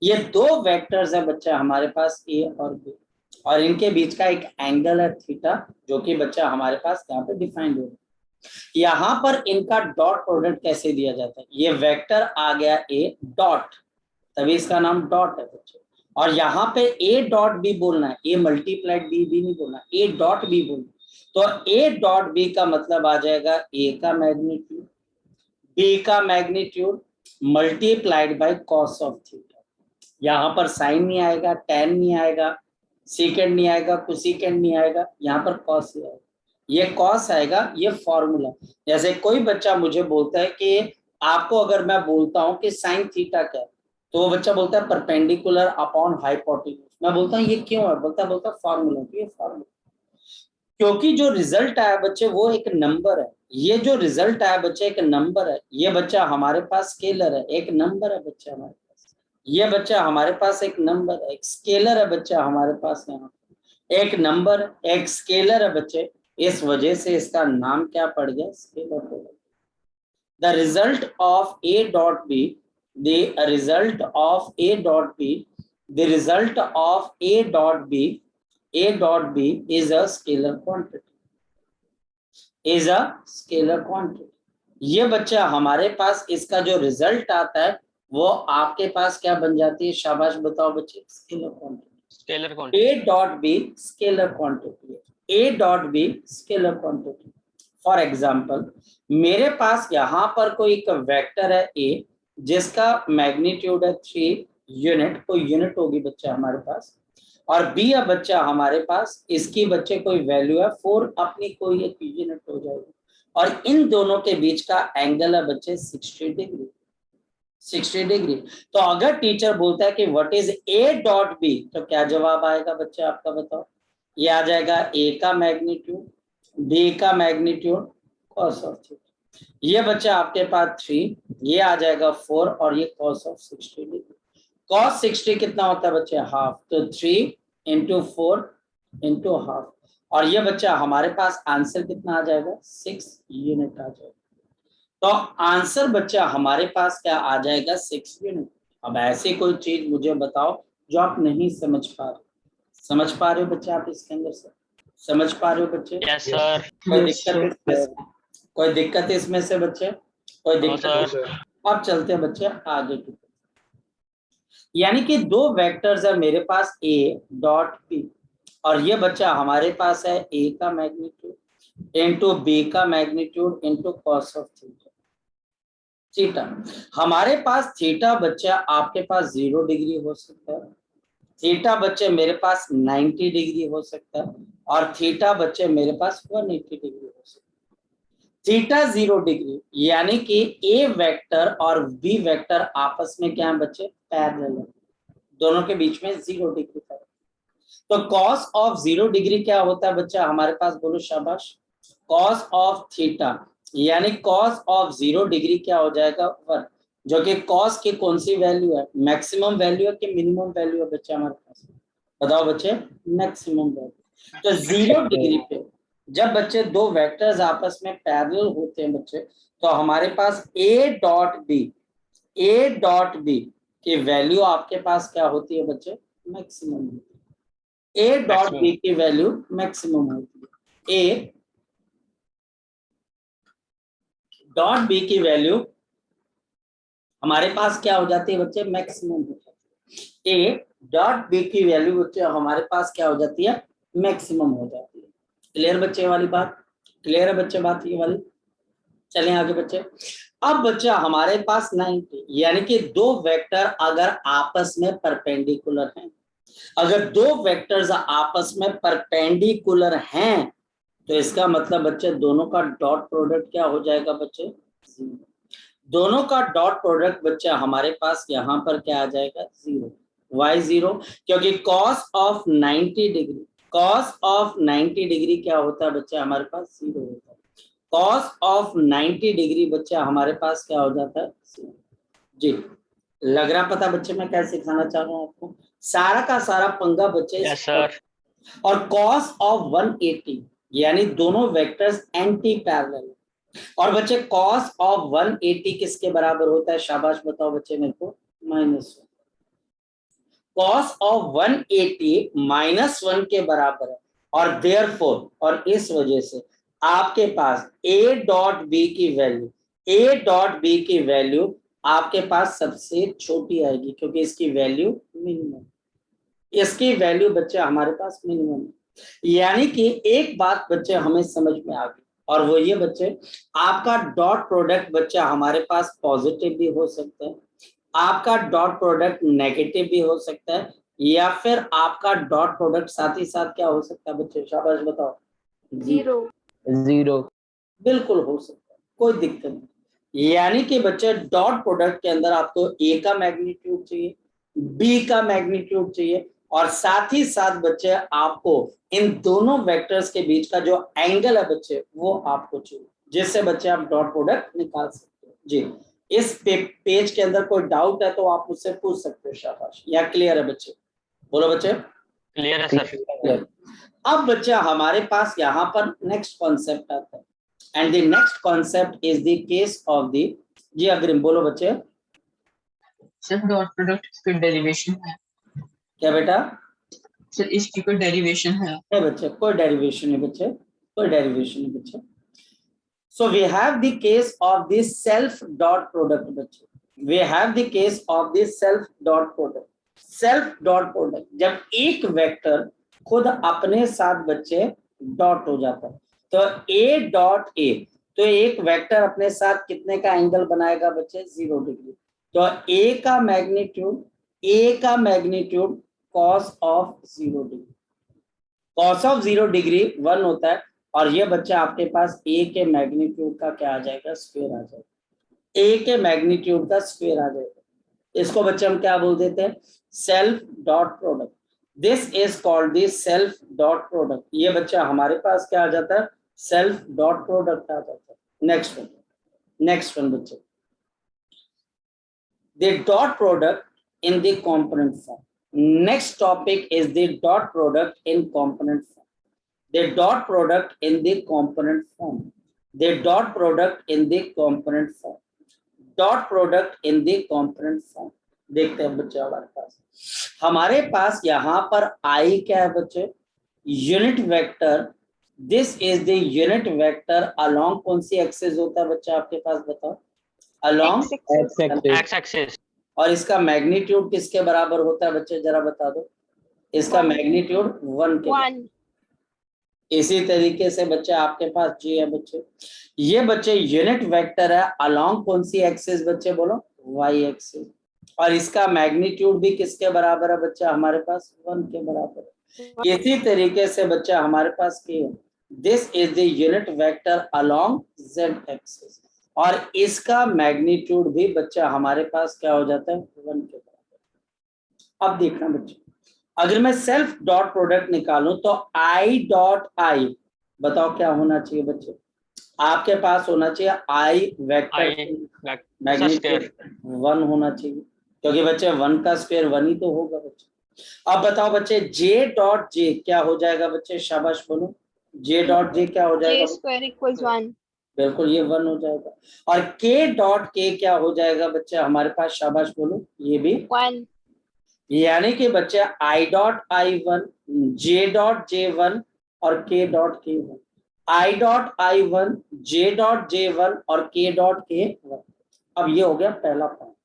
ये दो वेक्टर्स है बच्चा हमारे पास ए और बी, और इनके बीच का एक एंगल है थीटा, जो कि बच्चा हमारे पास यहाँ पे डिफाइंड हो। यहाँ पर इनका डॉट प्रोडक्ट कैसे दिया जाता है, ये वेक्टर आ गया ए डॉट, तभी इसका नाम डॉट है बच्चे। और यहाँ पे ए डॉट बी बोलना है, ए मल्टीप्लाइड बी भी नहीं बोलना, ए डॉट बी बोलना। तो ए डॉट बी का मतलब आ जाएगा ए का मैग्नीट्यूड, बी का magnitude multiplied by cos of theta. यहाँ पर साइन नहीं आएगा, टेन नहीं आएगा, सीकेंड नहीं आएगा, कोसेकेंड नहीं आएगा, यहाँ पर कॉस ही आएगा। ये कॉस आएगा, ये फॉर्मूला। जैसे कोई बच्चा मुझे बोलता है कि आपको अगर मैं बोलता हूं कि साइन थीटा क्या है, तो वो बच्चा बोलता है परपेंडिकुलर अपॉन हाइपोटेन्यूज। मैं बोलता हूँ ये क्यों है, बोलता फॉर्मूला। ये फॉर्मूला क्योंकि जो रिजल्ट आया बच्चे वो एक नंबर है, ये जो रिजल्ट आया बच्चे एक नंबर है। ये बच्चा हमारे पास स्केलर है, एक नंबर है बच्चा हमारे पास। ये बच्चा हमारे पास एक नंबर है, एक स्केलर है बच्चा हमारे पास। यहाँ एक नंबर एक स्केलर है बच्चे, इस वजह से इसका नाम क्या पड़ गया scalar product. The result of a dot b, the result of a dot b, the result of a dot b A dot B is a scalar quantity. Is a scalar quantity. ये बच्चा हमारे पास इसका जो रिजल्ट आता है वो आपके पास क्या बन जाती है? शाबाश बताओ बच्चे, scalar quantity. Scalar quantity. A dot B scalar quantity है. A dot B scalar quantity. For example मेरे पास यहाँ पर कोई एक वेक्टर है A जिसका मैग्नीट्यूड है 3 यूनिट, कोई यूनिट होगी बच्चा हमारे पास, और B है बच्चा हमारे पास, इसकी बच्चे कोई वैल्यू है 4, अपनी कोई एक यूनिट हो जाएगी, और इन दोनों के बीच का एंगल है बच्चे 60 डिग्री. 60 डिग्री. तो अगर टीचर बोलता है कि what is A dot B, तो क्या जवाब आएगा बच्चे आपका बताओ? ये आ जाएगा A का मैग्नीट्यूड, B का मैग्नीट्यूड, cos ऑफ थीटा. ये बच्चा आपके पास 3, ये आ जाएगा 4, और ये cos ऑफ 60 डिग्री. cos 60 कितना होता है बच्चे? हाफ. तो 3 इंटू 4 इंटू हाफ, और ये बच्चा हमारे पास आंसर कितना आ जाएगा? 6 यूनिट आ जाएगा. तो आंसर बच्चा हमारे पास क्या आ जाएगा? 6 यूनिट. अब ऐसी कोई चीज मुझे बताओ जो आप नहीं समझ पा रहे. समझ पा रहे हो बच्चे आप इसके अंदर से? समझ पा रहे हो बच्चे? Yes sir. कोई दिक्कत इसमें से? कोई दिक्कत इसमें से बच्चे? कोई दिक्कत? अब चलते हैं बच्चे आगे की. यानी कि दो वेक्टर्स है मेरे पास A डॉट B, और ये बच्चा हमारे पास है A का मैग्नीट्यूड इंटू B का magnitude into cos of theta. हमारे पास थीटा बच्चा आपके पास 0 डिग्री हो सकता है, थीटा बच्चे मेरे पास 90 डिग्री हो सकता है, और थीटा बच्चे मेरे पास 180 डिग्री हो सकता है. थीटा 0 डिग्री यानी कि A वेक्टर और B वेक्टर आपस में क्या है बच्चे? पैरेलल है, दोनों के बीच में 0 डिग्री है. तो cos ऑफ 0 डिग्री क्या होता है बच्चा हमारे पास? बोलो शाबाश. cos ऑफ थीटा यानी cos ऑफ 0 डिग्री क्या हो जाएगा? 1, जो कि cos की कौन सी वैल्यू है? मैक्सिमम वैल्यू है कि मिनिमम वैल्यू है बच्चा हमारे पास? बताओ बच्चे. Maximum value. तो 0 डिग्री पे जब बच्चे दो वेक्टर्स आपस में पैरेलल होते हैं बच्चे, तो हमारे पास A डॉट B की वैल्यू आपके पास क्या होती है बच्चे? मैक्सिमम होती है. A डॉट B की वैल्यू मैक्सिमम होती है. A डॉट B की वैल्यू हमारे पास क्या हो जाती है बच्चे? मैक्सिमम हो जाती है. A डॉट B की वैल्यू बच्चे हमारे पास क्या हो जाती है? मैक्सिमम हो जाती है. क्लियर बच्चे वाली बात? क्लियर है बच्चे बात ये वाली? चलें आगे बच्चे. अब बच्चा हमारे पास 90 यानी कि दो वेक्टर अगर आपस में परपेंडिकुलर हैं, अगर दो वेक्टर्स आपस में परपेंडिकुलर हैं, तो इसका मतलब बच्चे दोनों का डॉट प्रोडक्ट क्या हो जाएगा बच्चे? दोनों का डॉट प्रोडक्ट बच्चा हमारे पास यहाँ पर क्या आ जाएगा? 0. Why 0? क्योंकि cos of 90 degree, cos of 90 degree क्या होता है बच्चा हमारे पास? 0 होता है. cos ऑफ 90 डिग्री बच्चा हमारे पास क्या हो जाता है? 0. जी लग रहा पता बच्चे मैं क्या सिखाना चाह रहा हूँ आपको? सारा का सारा पंगा बच्चे. Yes sir. और cos ऑफ 180 यानी दोनों वेक्टर्स एंटी पैरेलल, और बच्चे cos ऑफ 180 किसके बराबर होता है? शाबाश बताओ बच्चे मेरे को. -1. cos ऑफ 180 -1 के बराबर है, और देयरफॉर और इस वजह से आपके पास A डॉट B की वैल्यू आपके पास सबसे छोटी आएगी, क्योंकि इसकी वैल्यू मिनिमम, इसकी वैल्यू बच्चे हमारे पास मिनिमम है. यानी कि एक बात बच्चे हमें समझ में आ गई, और वो ये बच्चे आपका डॉट प्रोडक्ट बच्चा हमारे पास पॉजिटिव भी हो सकता है, आपका डॉट प्रोडक्ट नेगेटिव भी हो सकता है, या फिर आपका डॉट प्रोडक्ट साथ ही साथ क्या हो सकता है बच्चे? शाबाश बताओ. 0. बिल्कुल हो सकता है, कोई दिक्कत नहीं. यानी कि बच्चे डॉट प्रोडक्ट के अंदर आपको A का मैग्नीट्यूड चाहिए, B का मैग्नीट्यूड चाहिए, और साथ ही साथ बच्चे आपको इन दोनों वेक्टर्स के बीच का जो एंगल है बच्चे वो आपको चाहिए, जिससे बच्चे आप डॉट प्रोडक्ट निकाल सकते हो. जी इस पेज के अंदर कोई डाउट है तो आप मुझसे पूछ सकते हो. शाबाश. या क्लियर है बच्चे? बोलो बच्चे. क्लियर है सर. अब बच्चा हमारे पास यहाँ पर नेक्स्ट कॉन्सेप्ट आता है, and the next concept is the case of the. जी अग्रिम बोलो बच्चे. सर डॉट प्रोडक्ट फिर डेरिवेशन है. क्या बेटा? सर इसकी कोई डेरिवेशन है? नहीं बच्चे, कोई डेरिवेशन नहीं बच्चे, कोई डेरिवेशन नहीं बच्चे। So we have the case of this self dot product बच्चे, we have the case of this self dot product। self dot product जब एक वेक्टर खुद अपने साथ बच्चे डॉट हो जाता है, तो a डॉट a, तो एक वेक्टर अपने साथ कितने का एंगल बनाएगा बच्चे? 0 डिग्री। तो a का magnitude cos of 0 degree, cos of 0 degree 1 होता है, और ये बच्चा आपके पास a के मैग्नीट्यूड का क्या आ जाएगा? स्क्वायर आ जाएगा, a के मैग्नीट्यूड का स्क्वायर आ जाएगा। इसको बच्चे हम क्या बोल देते हैं? Self dot product. This is called the self dot product. ये बच्चा हमारे पास क्या आ जाता है? सेल्फ डॉट प्रोडक्ट आ जाता है। नेक्स्ट वन बच्चे, the dot product in the component form. Next topic is the dot product in component form. The dot product in the component form. The dot product in the component form. Dot product in the component form. देखते हैं बच्चे हमारे पास यहाँ पर I क्या है बच्चे? Unit vector. This is the unit vector along कौन सी एक्सिस होता है बच्चा आपके पास? बताओ। Along x axis. और इसका मैग्नीट्यूड किसके बराबर होता है बच्चे? जरा बता दो। इसका मैग्नीट्यूड 1 के। इसी तरीके से बच्चे आपके पास जी है बच्चे, ये बच्चे यूनिट वेक्टर है अलोंग कौन सी एक्सिस बच्चे? बोलो, वाई एक्सिस। और इसका मैग्नीट्यूड भी किसके बराबर है बच्चा? हमारे पास 1 के बराबर है। इसी तरीके से बच्चा हमारे पास के this is the unit vector along Z axis, और इसका मैग्नीट्यूड भी बच्चा हमारे पास क्या हो जाता है? 1 के बराबर। अब देखना बच्चे, अगर मैं सेल्फ डॉट प्रोडक्ट निकालूं तो आई डॉट आई, बताओ क्या होना चाहिए बच्चे? आपके पास होना चाहिए आई वेक्टर मैग्नीट्यूड 1 होना चाहिए, क्योंकि बच्चे 1 का स्क्वायर 1 ही तो होगा बच्चे। अब बताओ बच्चे जे डॉट जे क्या हो जाएगा बच्चे? शाबाश बोलो, जे डॉट जे क्या हो जाएगा? J square equals 1। बिल्कुल, ये 1 हो जाएगा। और के डॉट के क्या हो जाएगा बच्चे हमारे पास? शाबाश बोलो, ये भी 1। यानी कि बच्चे I dot I 1, J dot J 1 और के डॉट के 1, I dot I 1, J dot J 1 और के डॉट के 1। अब ये हो गया पहला पॉइंट,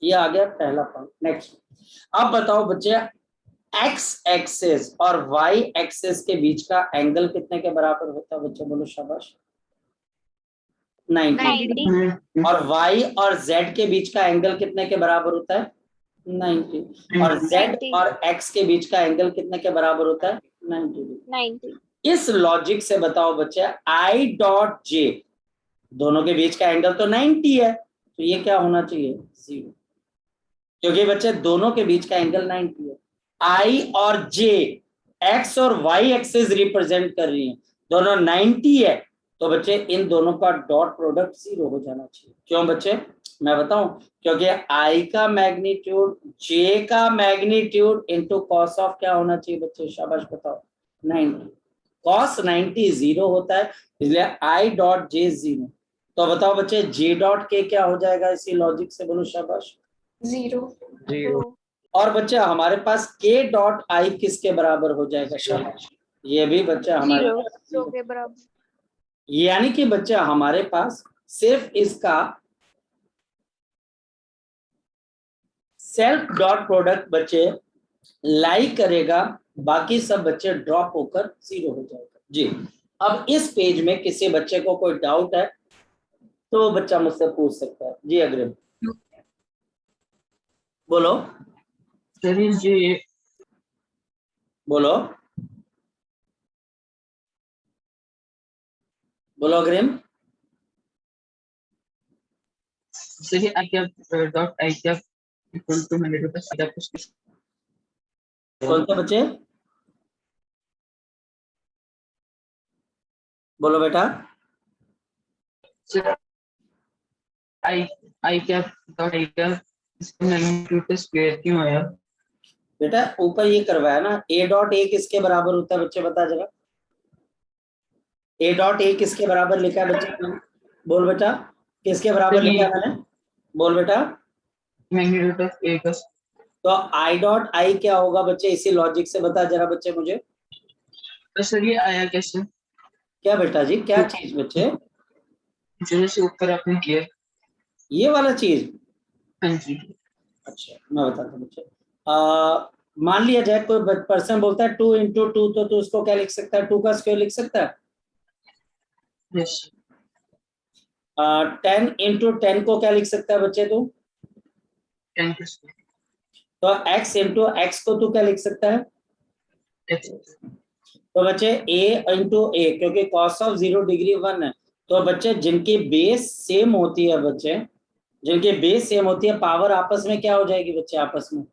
ये आ गया पहला पॉइंट। नेक्स्ट, अब बताओ बच्चे एक्स एक्सिस और वाई एक्सिस के बीच का एंगल कितने के बराबर होता है बच्चे? बोलो शाबाश, 90। और वाई और जेड के बीच का एंगल कितने के बराबर होता है? 90। और z और x के बीच का एंगल कितने के बराबर होता है? 90। इस लॉजिक से बताओ बच्चे i डॉट j, दोनों के बीच का एंगल तो 90 है, तो ये क्या होना चाहिए? 0, क्योंकि बच्चे दोनों के बीच का एंगल 90 है। i और j x और y एक्सिस रिप्रेजेंट कर रही है, दोनों 90 है, तो बच्चे इन दोनों का डॉट प्रोडक्ट 0 हो जाना चाहिए। क्यों बच्चे? मैं बताऊं, क्योंकि I का मैग्नीट्यूड J का मैग्नीट्यूड इनटू कॉस ऑफ क्या होना चाहिए बच्चे? शाबाश बताओ, 90। कॉस 90 0 होता है, इसलिए I डॉट J 0। तो बताओ बच्चे J डॉट K क्या हो जाएगा इसी लॉजिक से? बोलो शाबाश, 0। और बच्चे हमारे पास K डॉट I किसके बराबर हो जाएगा? शाबाश, ये भी बच्चा हमारे पास 0 के बराबर। यानी कि बच्चा हमारे पास सिर्फ इसका सेल्फ डॉट प्रोडक्ट बच्चे लाई करेगा, बाकी सब बच्चे ड्रॉप होकर 0 हो जाएगा जी। अब इस पेज में किसी बच्चे को कोई डाउट है तो बच्चा मुझसे पूछ सकता है जी। अग्रिम बोलो सर ये बोलो बोलो Agrim. Sir i cap dot i cap equal to 100 plus i cap कुछ कौन सा बच्चे? बोलो बेटा। Sir i cap dot i cap इसका मैग्नीट्यूड का स्क्वायर क्यों आया? बेटा ऊपर ये करवाया ना, ए डॉट ए किसके बराबर होता है बच्चे? बता जरा, ए डॉट ए किसके बराबर लिखा है बच्चे? बोल बेटा, किसके बराबर लिखा है मैंने? बोल बेटा। मैग्नीट्यूड ऑफ ए का तो आई डॉट आई क्या होगा बच्चे, इसी लॉजिक से बता जरा बच्चे मुझे। तो सर ये आया कैसे? क्या बेटा जी, क्या चीज बच्चे? जैसे ऊपर आपने किया। ये वाला चीज? हाँ जी। अच्छा मैं बताता हूँ बच्चे। मान लिया जाए कोई पर्सन बोलता है 2 इंटू 2, तो तू उसको क्या लिख सकता है, 2 का स्क्वायर लिख सकता है। यस। 10 इंटू 10 को क्या लिख सकता है बच्चे तू? 10 तो x इंटू एक्स को तू क्या लिख सकता है? तो बच्चे a इंटू a, क्योंकि cos ऑफ 0 डिग्री 1 है, तो बच्चे जिनकी बेस सेम होती है बच्चे, जिनकी बेस सेम होती है, पावर आपस में क्या हो जाएगी बच्चे, आपस में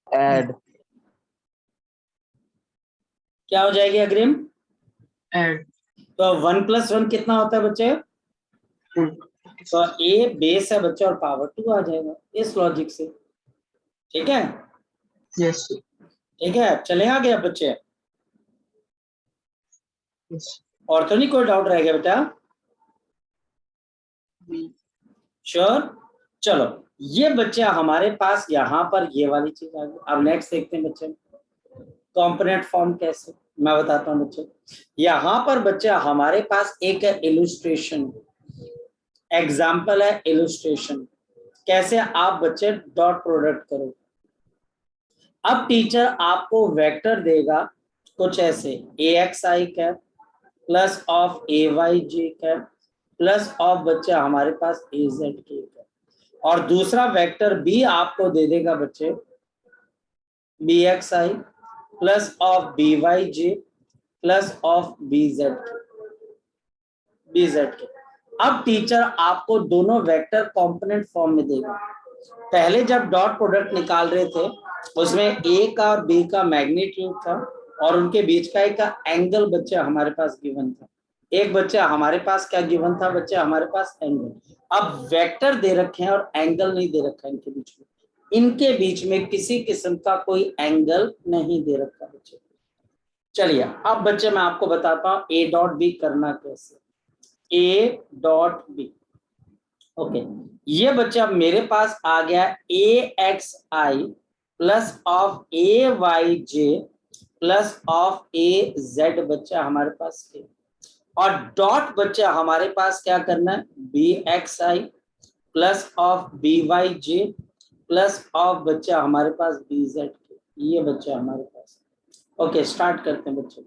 ऐड क्या हो जाएगी अग्रिम? ऐड। तो 1 + 1 कितना होता है बच्चे? तो a बेस है बच्चे और पावर 2 आ जाएगा इस लॉजिक से। ठीक है, यस। ठीक है, चले आ गया बच्चे, यस। और तो नहीं कोई डाउट रह गया बेटा? श्योर। चलो ये बच्चे हमारे पास यहाँ पर ये वाली चीज आ गई। अब नेक्स्ट देखते हैं बच्चे कंपोनेंट फॉर्म कैसे, मैं बताता हूँ बच्चे। यहाँ पर बच्चे हमारे पास एक इलस्ट्रेशन एग्जाम्पल है, इलस्ट्रेशन कैसे आप बच्चे डॉट प्रोडक्ट करो। अब टीचर आपको वेक्टर देगा कुछ ऐसे, AXI cap plus of AYJ cap plus of बच्चे हमारे पास AZ के कैप, और दूसरा वेक्टर भी आपको दे देगा बच्चे BXI plus of BYJ plus of BZ के। अब टीचर आपको दोनों वेक्टर कंपोनेंट फॉर्म में देगा। पहले जब डॉट प्रोडक्ट निकाल रहे थे उसमें ए का और बी का मैग्नीट्यूड था और उनके बीच का एक एंगल बच्चे हमारे पास गिवन था। एक बच्चा हमारे पास क्या गिवन था बच्चे, हमारे पास एंगल। अब वेक्टर दे रखे हैं और एंगल नहीं दे रखा है इनके बीच में, इनके बीच में किसी किस्म का कोई एंगल नहीं दे रखा बच्चे। चलिए अब बच्चे मैं आपको बताता हूँ ए डॉट बी करना कैसे। ए डॉट बी, ओके, ये बच्चा अब मेरे पास आ गया AXI plus of AYJ plus of AZ बच्चा हमारे पास है, और डॉट बच्चा हमारे पास क्या करना है, BXI plus of BYJ plus of बच्चा हमारे पास BZ के, ये बच्चा हमारे पास। ओके स्टार्ट करते हैं बच्चों।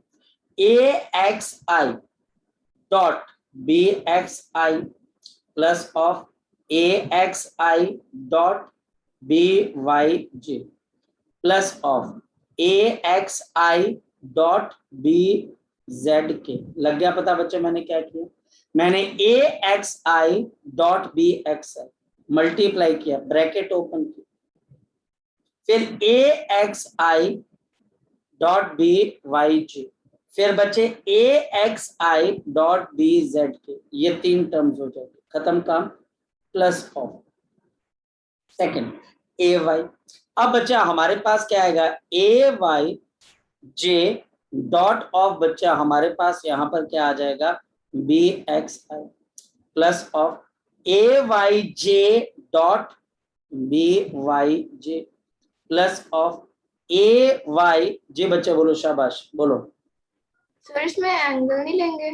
AXI dot BXI plus of AXI dot BYJ plus of AXI dot BZ के। लग गया पता बच्चे मैंने क्या किया? मैंने AXI डॉट BXI मल्टीप्लाई किया, ब्रैकेट ओपन किया, फिर AXI डॉट BYJ, फिर बच्चे AXI डॉट BZ के, ये 3 टर्म्स हो जाएंगे, खत्म काम, प्लस ऑफ सेकंड AY। अब बच्चा हमारे पास क्या आएगा, AYJ डॉट ऑफ बच्चा हमारे पास यहाँ पर क्या आ जाएगा, BXI plus of AYJ dot BYJ plus of AYJ बच्चा बोलो, शाबाश बोलो। सर इसमें एंगल नहीं लेंगे?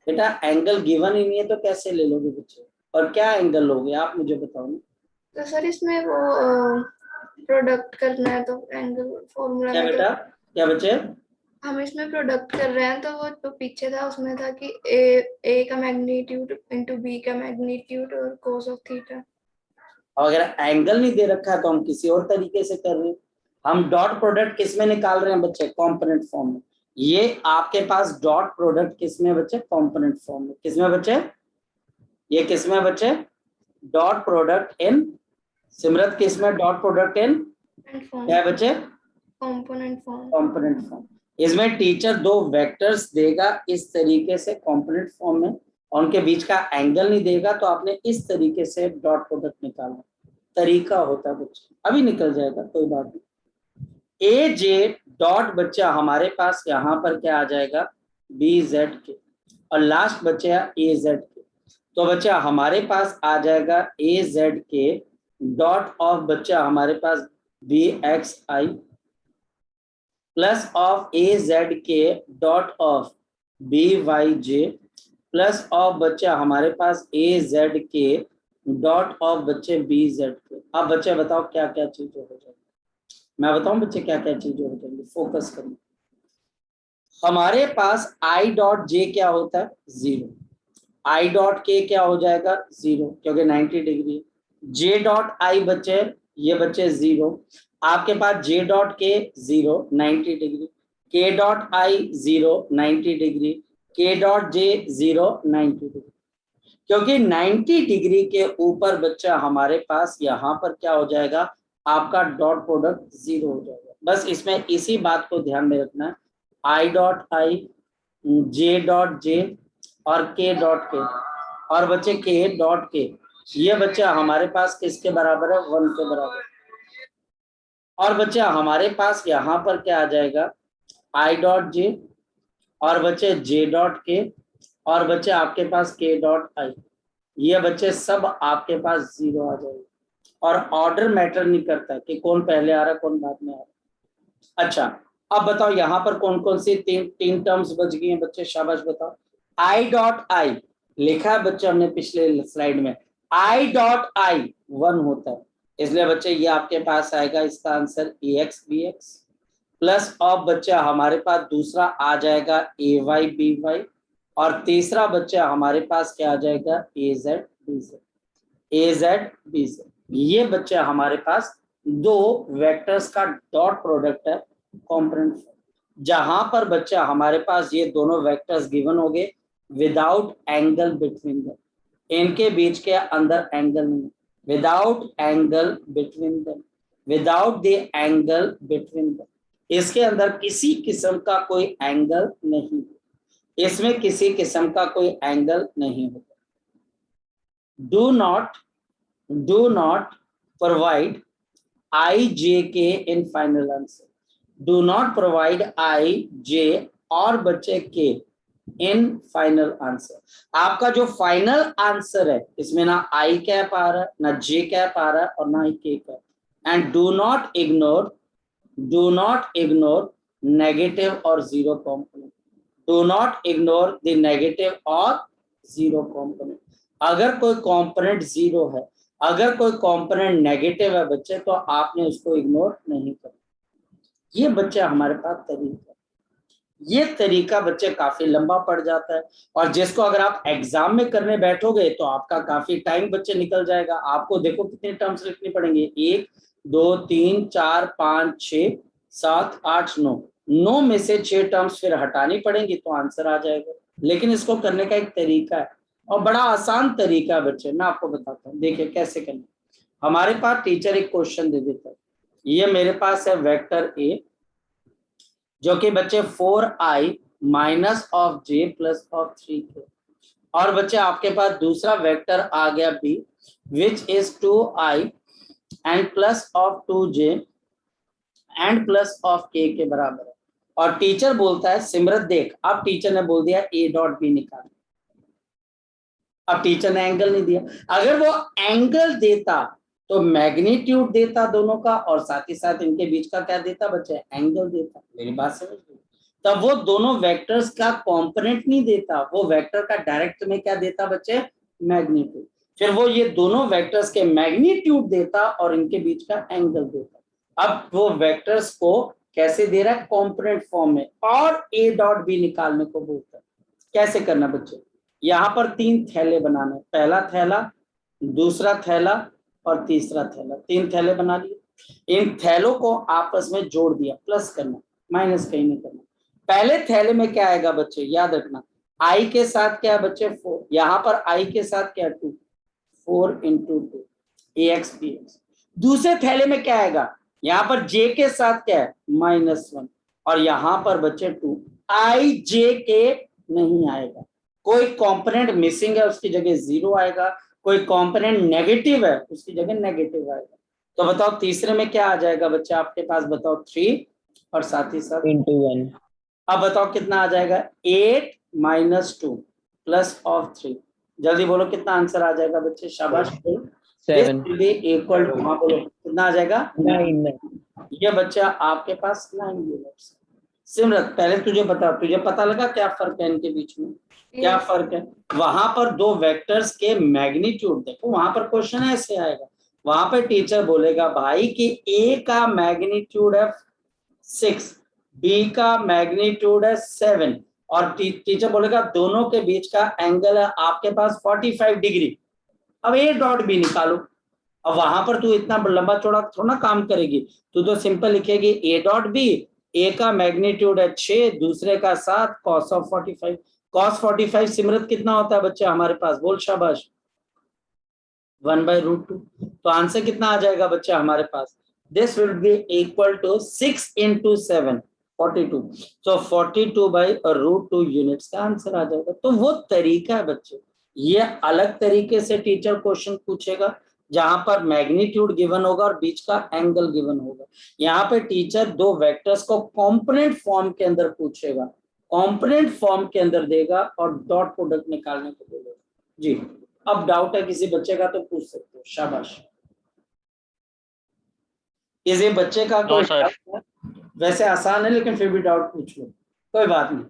बेटा एंगल गिवन ही नहीं है तो कैसे ले लोगे बच्चे, और क्या एंगल लोगे आप मुझे बताओ ना। तो सर इसमें वो प्रोडक्ट करना है तो एंगल फॉर्मूला क्या में बेटा, तो क्या बच्चे? हम इसमें प्रोडक्ट कर रहे हैं, तो वो तो पीछे था उसमें था कि ए का मैग्नीट्यूड इंटू बी का मैग्नीट्यूड और कोस ऑफ थीटा। और अगर एंगल नहीं दे रखा है तो हम किसी और तरीके से कर रहे हैं। हम डॉट प्रोडक्ट किस में निकाल रहे हैं बच्चे, कंपोनेंट फॉर्म में। ये आपके पास डॉट प्रोडक्ट किस में बच्चे, कंपोनेंट फॉर्म में। किस में बच्चे, ये किस में बच्चे, डॉट प्रोडक्ट इन, सिमरत किस में, डॉट प्रोडक्ट इन क्या है बच्चे, कंपोनेंट फॉर्म। Component form. इसमें टीचर 2 वेक्टर्स देगा इस तरीके से कंपोनेंट फॉर्म में, और उनके बीच का एंगल नहीं देगा, तो आपने इस तरीके से डॉट प्रोडक्ट निकालना तरीका होता है बच्चे, अभी निकल जाएगा कोई बात नहीं। AJ डॉट बच्चा हमारे पास यहाँ पर क्या आ जाएगा, BZ के, और लास्ट बच्चा AZ के। तो बच्चा हमारे पास आ जाएगा AZ के डॉट ऑफ बच्चा हमारे पास B X I plus of A Z के dot of B Y J plus of बच्चा हमारे पास ए जेड के डॉट ऑफ बच्चे बी जेड के। अब बच्चे बताओ क्या क्या चीज हो जाएगी, मैं बताऊं बच्चे क्या क्या चीजें हो जाएंगी, फोकस करें। हमारे पास आई डॉट जे क्या होता है 0, आई डॉट के क्या हो जाएगा 0 क्योंकि 90 डिग्री, जे डॉट आई बच्चे ये बच्चे 0, आपके पास जे डॉट के 0 90 डिग्री, के डॉट आई 0 90 डिग्री, के डॉट जे 0 90 डिग्री। क्योंकि 90 डिग्री के ऊपर बच्चा हमारे पास यहाँ पर क्या हो जाएगा, आपका डॉट प्रोडक्ट 0 हो जाएगा। बस इसमें इसी बात को ध्यान में रखना है, I dot I, J dot J और के डॉट के, और बच्चे के डॉट के ये बच्चा हमारे पास किसके बराबर है 1 के बराबर। और बच्चा हमारे पास यहाँ पर क्या आ जाएगा आई डॉट जे और बच्चे जे डॉट के और बच्चे आपके पास के डॉट आई, ये बच्चे सब आपके पास 0 आ जाएगा। और ऑर्डर मैटर नहीं करता कि कौन पहले आ रहा है कौन बाद में आ रहा है। अच्छा अब बताओ यहाँ पर कौन कौन सी तीन टर्म्स बच गई हैं बच्चे, शाबाश बताओ। आई डॉट आई लिखा है बच्चे हमने पिछले स्लाइड में, आई डॉट आई 1 होता है, इसलिए बच्चे ये आपके पास आएगा इसका answer a x b x plus of बच्चा हमारे पास दूसरा आ जाएगा ए वाई बी वाई और तीसरा बच्चा हमारे पास क्या आ जाएगा ए जेड बी जेड, ए जेड बी जेड। ये बच्चा हमारे पास दो वेक्टर्स का डॉट प्रोडक्ट है कॉम्पोनेंट, जहां पर बच्चा हमारे पास ये दोनों वेक्टर्स गिवन हो गए विदाउट एंगल बिटवीन देम, इनके बीच के अंदर एंगल नहीं, without angle between them, without the angle between them, इसके अंदर किसी किस्म का कोई एंगल नहीं, इसमें किसी किस्म का कोई एंगल नहीं होगा। Do not provide I J के in final answer, do not provide I J और बच्चे के इन फाइनल आंसर। आपका जो फाइनल आंसर है इसमें ना आई कैप आ रहा है ना जे कैप आ रहा है और ना ही K cap. And do not ignore negative और zero component, do not ignore the negative और जीरो कॉम्पोनेंट। अगर कोई कॉम्पोनेंट 0 है, अगर कोई कॉम्पोनेंट नेगेटिव है बच्चे तो आपने उसको इग्नोर नहीं करना। ये बच्चे हमारे पास तरीका, ये तरीका बच्चे काफी लंबा पड़ जाता है और जिसको अगर आप एग्जाम में करने बैठोगे तो आपका काफी टाइम बच्चे निकल जाएगा। आपको देखो कितने टर्म्स लिखनी पड़ेंगे, 1 2 3 4 5 6 7 8 9 में से 6 टर्म्स फिर हटानी पड़ेंगी तो आंसर आ जाएगा। लेकिन इसको करने का एक तरीका है और बड़ा आसान तरीका है बच्चे, मैं आपको बताता हूँ, देखिए कैसे करना। हमारे पास टीचर एक क्वेश्चन दे देता है, ये मेरे पास है वेक्टर ए जो कि बच्चे 4i minus of j plus of 3k, और बच्चे आपके पास दूसरा वेक्टर आ गया b which is 2i and plus of 2j and plus of k के बराबर है। और टीचर बोलता है सिमरत देख, अब टीचर ने बोल दिया a डॉट बी निकाल, अब टीचर ने एंगल नहीं दिया, अगर वो एंगल देता तो मैग्नीट्यूड देता दोनों का और साथ ही साथ इनके बीच का क्या देता बच्चे, एंगल देता। मेरी बात समझ लो, तब वो दोनों वेक्टर्स का कंपोनेंट नहीं देता, वो वेक्टर का डायरेक्ट में क्या देता बच्चे, मैग्नीट्यूड। फिर वो ये दोनों वेक्टर्स के मैग्नीट्यूड देता और इनके बीच का एंगल देता। अब वो वेक्टर्स को कैसे दे रहा है, कंपोनेंट फॉर्म में, और ए डॉट बी निकालने को बोलता है। कैसे करना बच्चे, यहाँ पर 3 थैले बनाने, पहला थैला, दूसरा थैला और तीसरा थैला, 3 थैले बना लिए। इन थैलों को आपस में जोड़ दिया, प्लस करना, माइनस कहीं नहीं करना। पहले थैले में क्या आएगा बच्चे, याद रखना, आई के साथ क्या है बच्चे 4, यहाँ पर आई के साथ क्या 2, 4 into 2 ax bx। दूसरे थैले में क्या आएगा, यहाँ पर जे के साथ क्या है -1 और यहाँ पर बच्चे 2, आई जे के नहीं आएगा, कोई कंपोनेंट मिसिंग है उसकी जगह 0 आएगा, कोई कंपोनेंट नेगेटिव है उसकी जगह नेगेटिव आएगा। तो बताओ तीसरे में क्या आ जाएगा बच्चा आपके पास, बताओ 3 और साथ ही साथ into 1। अब बताओ कितना आ जाएगा, 8 - 2 प्लस ऑफ 3। जल्दी बोलो कितना आंसर आ जाएगा बच्चे, शाबाश। 7 इक्वल टू, हाँ बोलो कितना आ जाएगा 9 ये बच्चा आपके पास 9 यूनिट्स। सिमरत पहले तुझे पता लगा क्या फर्क है इनके बीच में? क्या Yes. फर्क है? वहां पर दो वेक्टर्स के मैग्नीट्यूड देखो, वहां पर क्वेश्चन ऐसे आएगा, वहां पर टीचर बोलेगा भाई कि ए का मैग्नीट्यूड है 6, बी का मैग्नीट्यूड है 7 और टीचर बोलेगा दोनों के बीच का एंगल है आपके पास 45 डिग्री। अब ए डॉट बी निकालो। अब वहां पर तू इतना लंबा चौड़ा थोड़ा काम करेगी, तू तो सिंपल लिखेगी ए डॉट बी, ए का मैग्नीट्यूड है 6, दूसरे का 7, कॉस ऑफ 45। कॉस 45 सिमरत कितना होता है बच्चा हमारे पास? बोल शाबाश। 1/√2। तो आंसर कितना आ जाएगा बच्चा हमारे पास? This will be equal to 6 into 7 42। So 42/√2 units का आंसर आ जाएगा। तो वो तरीका है बच्चे, ये अलग तरीके से टीचर क्वेश्चन पूछेगा जहां पर मैग्नीट्यूड गिवन होगा और बीच का एंगल गिवन होगा। यहाँ पे टीचर दो वेक्टर्स को कॉम्पोनेंट फॉर्म के अंदर पूछेगा, कॉम्पोनेंट फॉर्म के अंदर देगा और डॉट प्रोडक्ट निकालने को बोलेगा। जी, अब डाउट है किसी बच्चे का तो पूछ सकते हो, शाबाश। किसी बच्चे का कोई डाउट है? वैसे आसान है लेकिन फिर भी डाउट पूछ लो, कोई बात नहीं,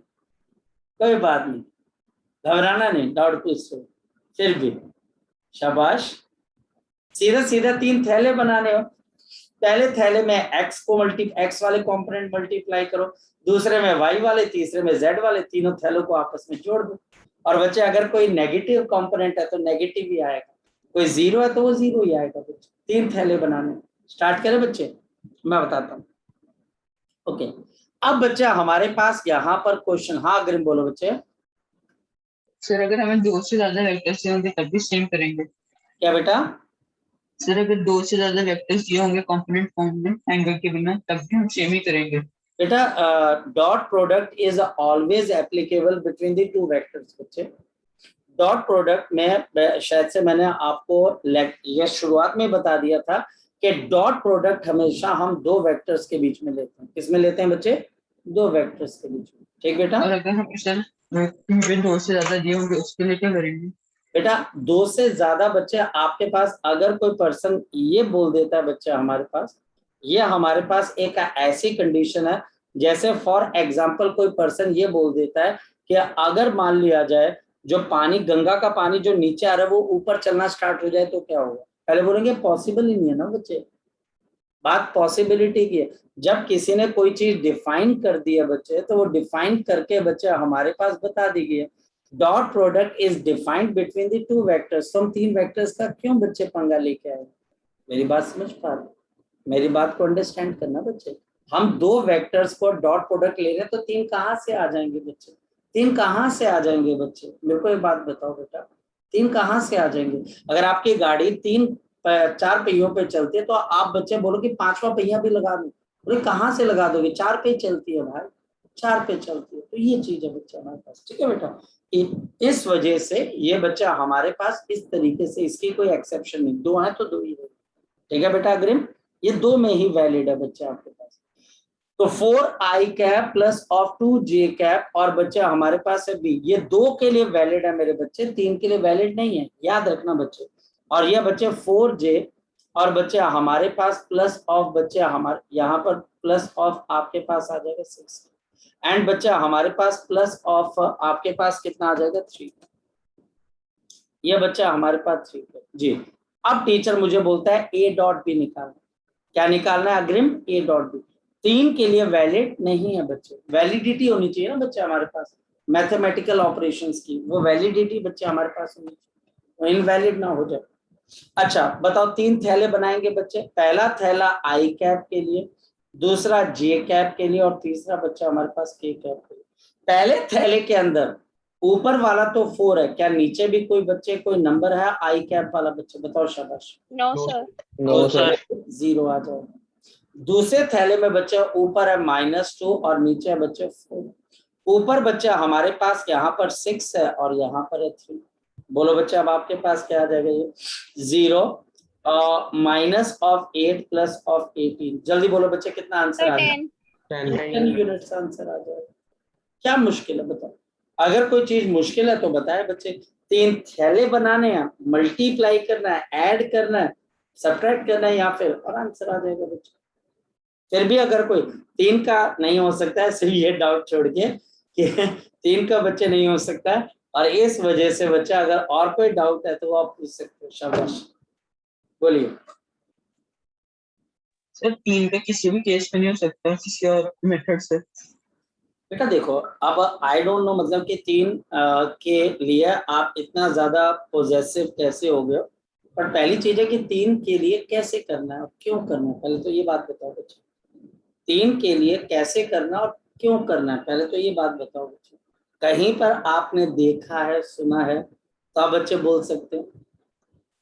कोई बात नहीं, घबराना नहीं, डाउट पूछ लो फिर भी, शाबाश। सीधा सीधा 3 थैले बनाने हो, पहले थैले में एक्स वाले कंपोनेंट मल्टीप्लाई करो, दूसरे में वाई वाले, तीसरे में जेड वाले, तीनों थैलों को आपस में जोड़ दो। और बच्चे अगर कोई नेगेटिव कंपोनेंट है तो नेगेटिव ही आएगा, कोई जीरो है तो वो जीरो ही आएगा बच्चे। 3 थैले बनाने। स्टार्ट करें बच्चे, मैं बताता हूँ। ओके, अब बच्चा हमारे पास यहाँ पर क्वेश्चन, हाँ अग्रिम बोलो बच्चे। सर अगर हमें 2 से ज्यादा वेक्टर्स दिए होंगे तब भी सेम करेंगे? क्या बेटा? सर अगर 2 से ज्यादा वेक्टर्स दिए होंगे कंपोनेंट फॉर्म में एंगल के बिना तब भी हम सेम ही करेंगे? बेटा dot product is always applicable between the 2 vectors बच्चे। डॉट प्रोडक्ट में शायद से मैंने आपको ये शुरुआत में बता दिया था कि डॉट प्रोडक्ट हमेशा हम 2 वेक्टर्स के बीच में लेते हैं। किसमें लेते हैं बच्चे? 2 वेक्टर्स के बीच में। ठीक बेटा? और अगर हम सर 2 से ज्यादा दिए होंगे उसके लिए क्या करेंगे? बेटा 2 से ज्यादा बच्चे आपके पास, अगर कोई पर्सन ये बोल देता है बच्चा हमारे पास, ये हमारे पास एक ऐसी कंडीशन है, जैसे फॉर एग्जांपल कोई पर्सन ये बोल देता है कि अगर मान लिया जाए जो पानी, गंगा का पानी जो नीचे आ रहा है वो ऊपर चलना स्टार्ट हो जाए तो क्या होगा? पहले बोलेंगे पॉसिबल ही नहीं है ना बच्चे, बात पॉसिबिलिटी की है। जब किसी ने कोई चीज डिफाइन कर दी है बच्चे, तो वो डिफाइन करके बच्चे हमारे पास बता दी गई है dot product is defined between the 2 vectors. तो हम 3 वेक्टर्स का क्यों बच्चे पंगा लेके आए? मेरी बात समझ पा रहे? मेरी बात को अंडरस्टैंड करना बच्चे। हम 2 वेक्टर्स को डॉट प्रोडक्ट ले रहे हैं तो 3 कहाँ से आ जाएंगे बच्चे? 3 कहाँ से आ जाएंगे बच्चे? मेरे को एक बात बताओ बेटा, 3 कहाँ से आ जाएंगे? अगर आपकी गाड़ी 4 पहियों पे चलती है तो आप बच्चे बोलो कि 5वां पहिया भी लगा दो, बोले कहाँ से लगा दोगे? 4 पे चलती है भाई, 4 पे चलती है। तो ये चीज है बच्चा हमारे पास। ठीक है बेटा, इस वजह से ये बच्चा हमारे पास इस तरीके से, इसकी कोई एक्सेप्शन नहीं, 2 है तो 2 ही है। ठीक है बेटा अग्रिम, ये 2 में ही वैलिड है बच्चा आपके पास। तो 4i cap plus of 2j cap और बच्चा हमारे पास है बी, ये 2 के लिए वैलिड है मेरे बच्चे, 3 के लिए वैलिड नहीं है, याद रखना बच्चे। और ये बच्चे 4j और बच्चे हमारे पास प्लस ऑफ, बच्चे हमारे यहाँ पर प्लस ऑफ आपके पास आ जाएगा 6 एंड बच्चा हमारे पास प्लस ऑफ आपके पास कितना आ जाएगा 3। ये बच्चा हमारे पास 3 है जी। अब टीचर मुझे बोलता है ए डॉट बी निकालना। क्या निकालना है अग्रिम? ए डॉट बी। 3 के लिए वैलिड नहीं है बच्चे, वैलिडिटी होनी चाहिए ना बच्चे हमारे पास मैथमेटिकल ऑपरेशंस की, वो वैलिडिटी बच्चे हमारे पास होनी चाहिए, वो इनवैलिड ना हो जाए। अच्छा बताओ, 3 थैले बनाएंगे बच्चे, पहला थैला आई कैप के लिए, दूसरा जे कैप के लिए और तीसरा बच्चा हमारे पास के कैप के लिए। पहले थैले के अंदर ऊपर वाला तो 4 है, क्या नीचे भी कोई बच्चे कोई नंबर है आई कैप वाला? बच्चे बताओ शाबाश। No sir. नो सर 0 आ जाएगा। दूसरे थैले में बच्चा ऊपर है -2 और नीचे है बच्चे 4। ऊपर बच्चा हमारे पास यहाँ पर 6 है और यहाँ पर है 3। बोलो बच्चे अब आपके पास क्या आ जाएगा? ये 0 माइनस ऑफ 8 प्लस ऑफ 18। जल्दी बोलो बच्चे कितना आंसर आ जाएगा? 10 यूनिट्स आंसर आ जाएगा। क्या मुश्किल है बताओ? अगर कोई चीज मुश्किल है तो बताए बच्चे। 3 थैले बनाने हैं, मल्टीप्लाई करना है, ऐड करना है, सब्ट्रैक्ट करना है, या फिर और आंसर आ जाएगा बच्चे। फिर भी अगर कोई 3 का नहीं हो सकता है, सिर्फ ये डाउट छोड़ के कि 3 का बच्चे नहीं हो सकता है, और इस वजह से बच्चा अगर और कोई डाउट है तो आप पूछ सकते हो। शाबाश, बोलिए। सर 3 का किसी भी केस में नहीं हो सकता, किसी और मेथड से। बेटा देखो, अब आई डोंट नो मतलब कि 3 के लिए आप इतना ज्यादा पॉजेसिव कैसे हो गए, पर पहली चीज है कि 3 के लिए कैसे करना है और क्यों करना है, पहले तो ये बात बताओ बच्चे। 3 के लिए कैसे करना और क्यों करना है, पहले तो ये बात बताओ बच्चे। कहीं पर आपने देखा है, सुना है, तो आप बच्चे बोल सकते हैं,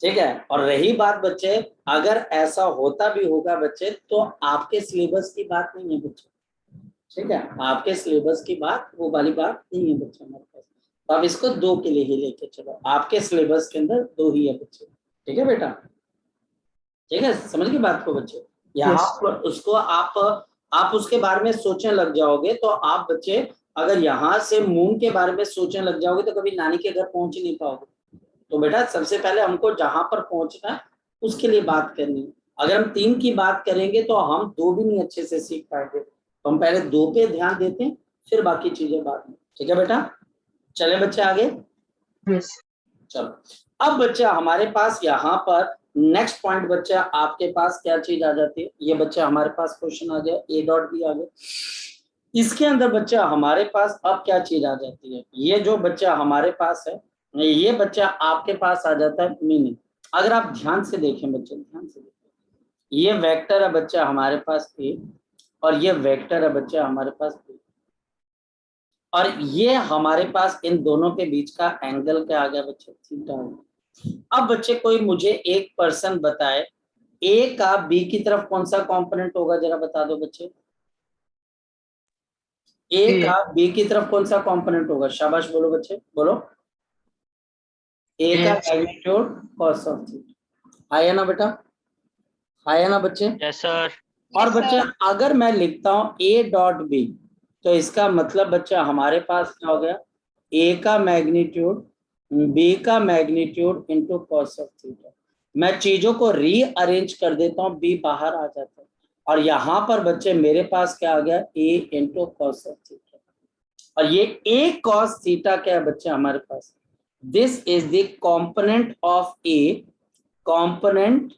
ठीक है। और रही बात बच्चे, अगर ऐसा होता भी होगा बच्चे, तो आपके सिलेबस की बात नहीं है बच्चे, ठीक है, आपके सिलेबस की बात, वो वाली बात नहीं है बच्चे हमारे पास। तो आप इसको 2 के लिए ही लेके चलो, आपके सिलेबस के अंदर 2 ही है बच्चे, ठीक है बेटा, ठीक है, समझ गए बात को बच्चे। यहाँ पर उसको आप उसके बारे में सोचने लग जाओगे, तो आप बच्चे अगर यहाँ से मून के बारे में सोचने लग जाओगे तो कभी नानी के घर पहुंच ही नहीं पाओगे। तो बेटा सबसे पहले हमको जहां पर पहुंचना है उसके लिए बात करनी है। अगर हम 3 की बात करेंगे तो हम 2 भी नहीं अच्छे से सीख पाएंगे, तो हम पहले 2 पे ध्यान देते हैं, फिर बाकी चीजें बाद में, ठीक है बेटा। चले बच्चे आगे। चलो, अब बच्चा हमारे पास यहाँ पर नेक्स्ट पॉइंट बच्चा आपके पास क्या चीज आ जाती है, ये बच्चा हमारे पास क्वेश्चन आ गया, ए डॉट बी आ गया। इसके अंदर बच्चा हमारे पास अब क्या चीज आ जाती है, ये जो बच्चा हमारे पास है, ये बच्चा आपके पास आ जाता है मीनिंग। अगर आप ध्यान से देखें बच्चे, ध्यान से देखें, ये वेक्टर है बच्चा हमारे पास ए, और ये वेक्टर है बच्चा हमारे पास बी, और ये हमारे पास इन दोनों के बीच का एंगल क्या आ गया बच्चे, थीटा। अब बच्चे कोई मुझे एक पर्सन बताए, ए का बी की तरफ कौन सा कंपोनेंट होगा, जरा बता दो बच्चे। ए का बी की तरफ कौन सा कंपोनेंट होगा, शाबाश बोलो बच्चे, बोलो। ए का मैग्नीट्यूड cos ऑफ थीटा, आया ना बेटा, आया ना बच्चे। Yes sir. और बच्चे अगर मैं लिखता हूं ए डॉट बी, तो इसका मतलब बच्चा हमारे पास क्या हो गया, ए का मैग्नीट्यूड बी का magnitude into cos of theta. मैं चीजों को रीअरेंज कर देता हूँ, बी बाहर आ जाता है, और यहाँ पर बच्चे मेरे पास क्या आ गया, A into cos of theta, और ये ए cos थीटा क्या है बच्चे हमारे पास, this is the component of A, component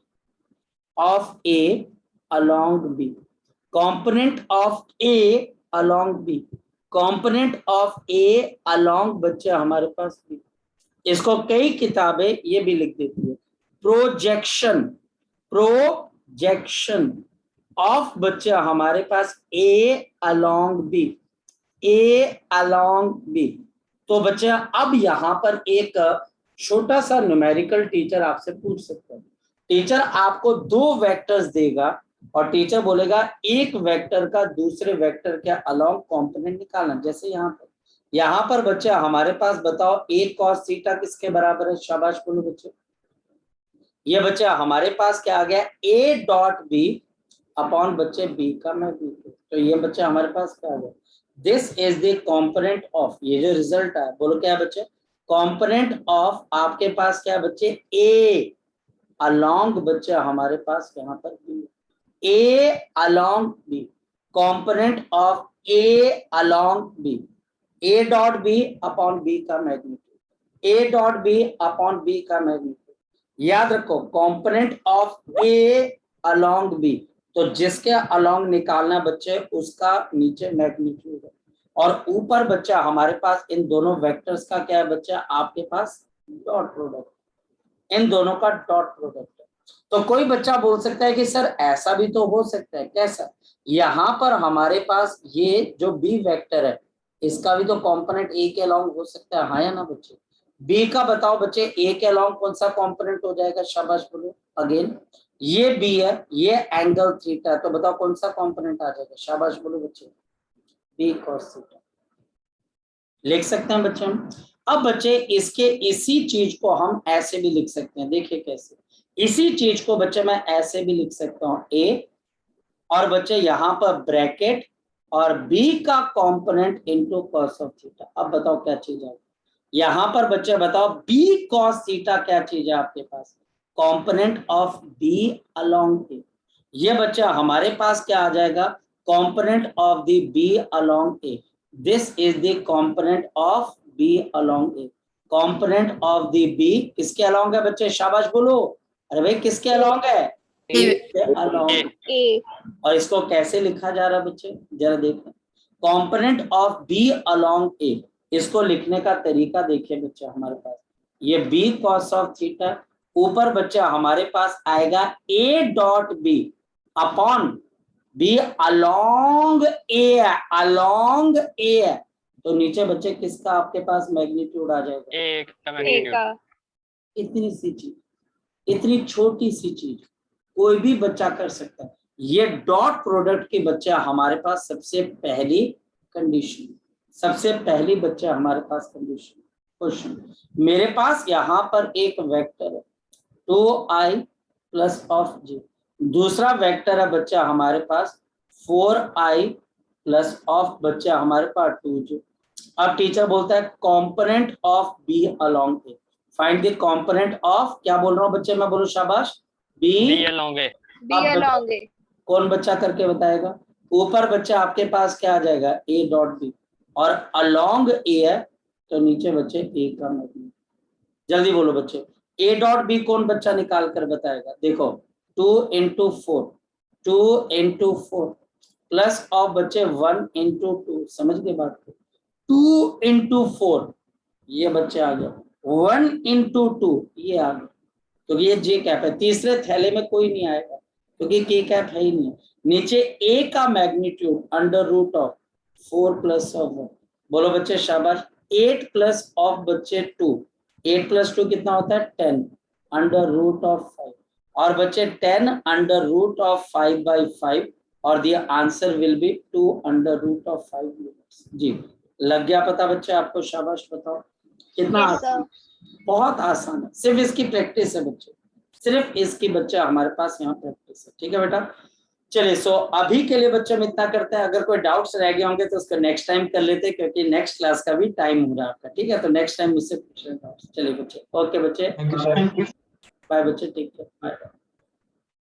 of A along B, component of A along B, component of A along बच्चे हमारे पास B। इसको कई किताबें ये भी लिख देती है, प्रोजेक्शन, प्रोजेक्शन ऑफ बच्चे हमारे पास A along B, A along B। तो बच्चा अब यहाँ पर एक छोटा सा न्यूमेरिकल टीचर आपसे पूछ सकता है, टीचर आपको 2 वेक्टर्स देगा और टीचर बोलेगा एक वेक्टर का दूसरे वेक्टर के अलोंग कंपोनेंट निकालना। जैसे यहाँ पर बच्चा हमारे पास बताओ ए cos थीटा किसके बराबर है, शाबाश बोलो बच्चे। ये बच्चा हमारे पास क्या आ गया, ए डॉट बी अपॉन बच्चे बी का मैग्नीट्यूड, तो ये बच्चा हमारे पास क्या आ गया, this is the component of, ये जो रिजल्ट है बोलो क्या है बच्चे, कंपोनेंट ऑफ आपके पास क्या है बच्चे, ए अलोंग बच्चे हमारे पास यहाँ पर B, A along B, component of A along B, A dot B upon B का magnitude, A dot B upon B का मैग्नीट्यूड। याद रखो component of A along B, तो जिसके अलोंग निकालना बच्चे उसका नीचे मैग्नीट्यूड है, और ऊपर बच्चा हमारे पास इन दोनों वेक्टर्स का क्या है बच्चा, आपके पास डॉट प्रोडक्ट, इन दोनों का डॉट प्रोडक्ट है। तो कोई बच्चा बोल सकता है कि सर ऐसा भी तो हो सकता है, कैसा, यहाँ पर हमारे पास ये जो बी वेक्टर है इसका भी तो कंपोनेंट ए के अलोंग हो सकता है, हाँ या ना बच्चे। बी का बताओ बच्चे ए के अलोंग कौन सा कंपोनेंट हो जाएगा, शाबाश बोलो अगेन। ये बी है, ये एंगल थीटा है, तो बताओ कौन सा कंपोनेंट आ जाएगा, शाबाश बोलो बच्चे, बी cos थीटा। लिख सकते हैं बच्चे हम। अब बच्चे इसके इसी चीज को हम ऐसे भी लिख सकते हैं, देखिए कैसे, इसी चीज को बच्चे मैं ऐसे भी लिख सकता हूँ, ए और बच्चे यहाँ पर ब्रैकेट और बी का component into cos of theta. अब बताओ क्या चीज है, यहाँ पर बच्चे बताओ बी कॉस थीटा क्या चीज है आपके पास, component of b along a. ये बच्चा हमारे पास क्या आ जाएगा, component of the b along a. This is the component of b along a. Component of the b किसके अलोंग है बच्चे, शाबाश बोलो, अरे भाई किसके अलोंग है, ए के अलोंग। ए और इसको कैसे लिखा जा रहा है बच्चे, जरा देखें, कॉम्पोनेंट ऑफ बी अलोंग ए, इसको लिखने का तरीका देखिए बच्चा हमारे पास, ये बी कॉस ऑफ थीटा, ऊपर बच्चा हमारे पास आएगा A dot B upon B along A, along A, तो नीचे बच्चे किसका आपके पास मैग्नीट्यूड आ जाएगा, ए का ए मैग्नीट्यूड। का। इतनी सी चीज, इतनी छोटी सी चीज कोई भी बच्चा कर सकता है। ये डॉट प्रोडक्ट के बच्चा हमारे पास सबसे पहली कंडीशन, सबसे पहली बच्चा हमारे पास कंडीशन। क्वेश्चन, मेरे पास यहाँ पर एक वेक्टर है 2i प्लस ऑफ j, दूसरा वेक्टर है बच्चा हमारे पास 4i प्लस ऑफ बच्चा हमारे पास 2j। अब टीचर बोलता है component of b along a, find the component of, क्या बोल रहा हूँ बच्चे, मैं बोलूँ शाबाश, b along a. B along a. कौन बच्चा करके बताएगा, ऊपर बच्चा आपके पास क्या आ जाएगा ए डॉट बी, और अलोंग ए है तो नीचे बच्चे ए का मैग्नीट्यूड। जल्दी बोलो बच्चे, ए डॉट बी कौन बच्चा निकाल कर बताएगा, देखो 2 into 4, 2 into 4 प्लस ऑफ बच्चे 1 into 2, समझ गए बात को, 2 into 4 ये बच्चे आ गया, 1 into 2 ये आ गया, क्योंकि ये जे कैप है, तीसरे थैले में कोई नहीं आएगा क्योंकि के कैप है ही नहीं। नीचे ए का magnitude under root of 4 plus of 1, बोलो बच्चे शाबाश, 8 प्लस ऑफ बच्चे 2, 8 प्लस 2 कितना होता है 10 अंडर रूट ऑफ 5, और बच्चे 10 अंडर रूट ऑफ 5/5, और the answer will be 2 under root of 5 units. जी लग गया पता बच्चे आपको, शाबाश, बताओ कितना Yes, आसान, बहुत आसान है, सिर्फ इसकी प्रैक्टिस है बच्चे, सिर्फ इसकी बच्चा हमारे पास यहाँ प्रैक्टिस है, ठीक है बेटा। चलिए सो अभी के लिए बच्चों हम इतना करते हैं, अगर कोई डाउट्स रह गए होंगे तो उसको नेक्स्ट टाइम कर लेते हैं, क्योंकि नेक्स्ट क्लास का भी टाइम हो रहा है आपका, ठीक है, तो नेक्स्ट टाइम मुझसे पूछ लेना। चलिए बच्चे, ओके बच्चे, बाय बच्चे, टेक केयर, बाय।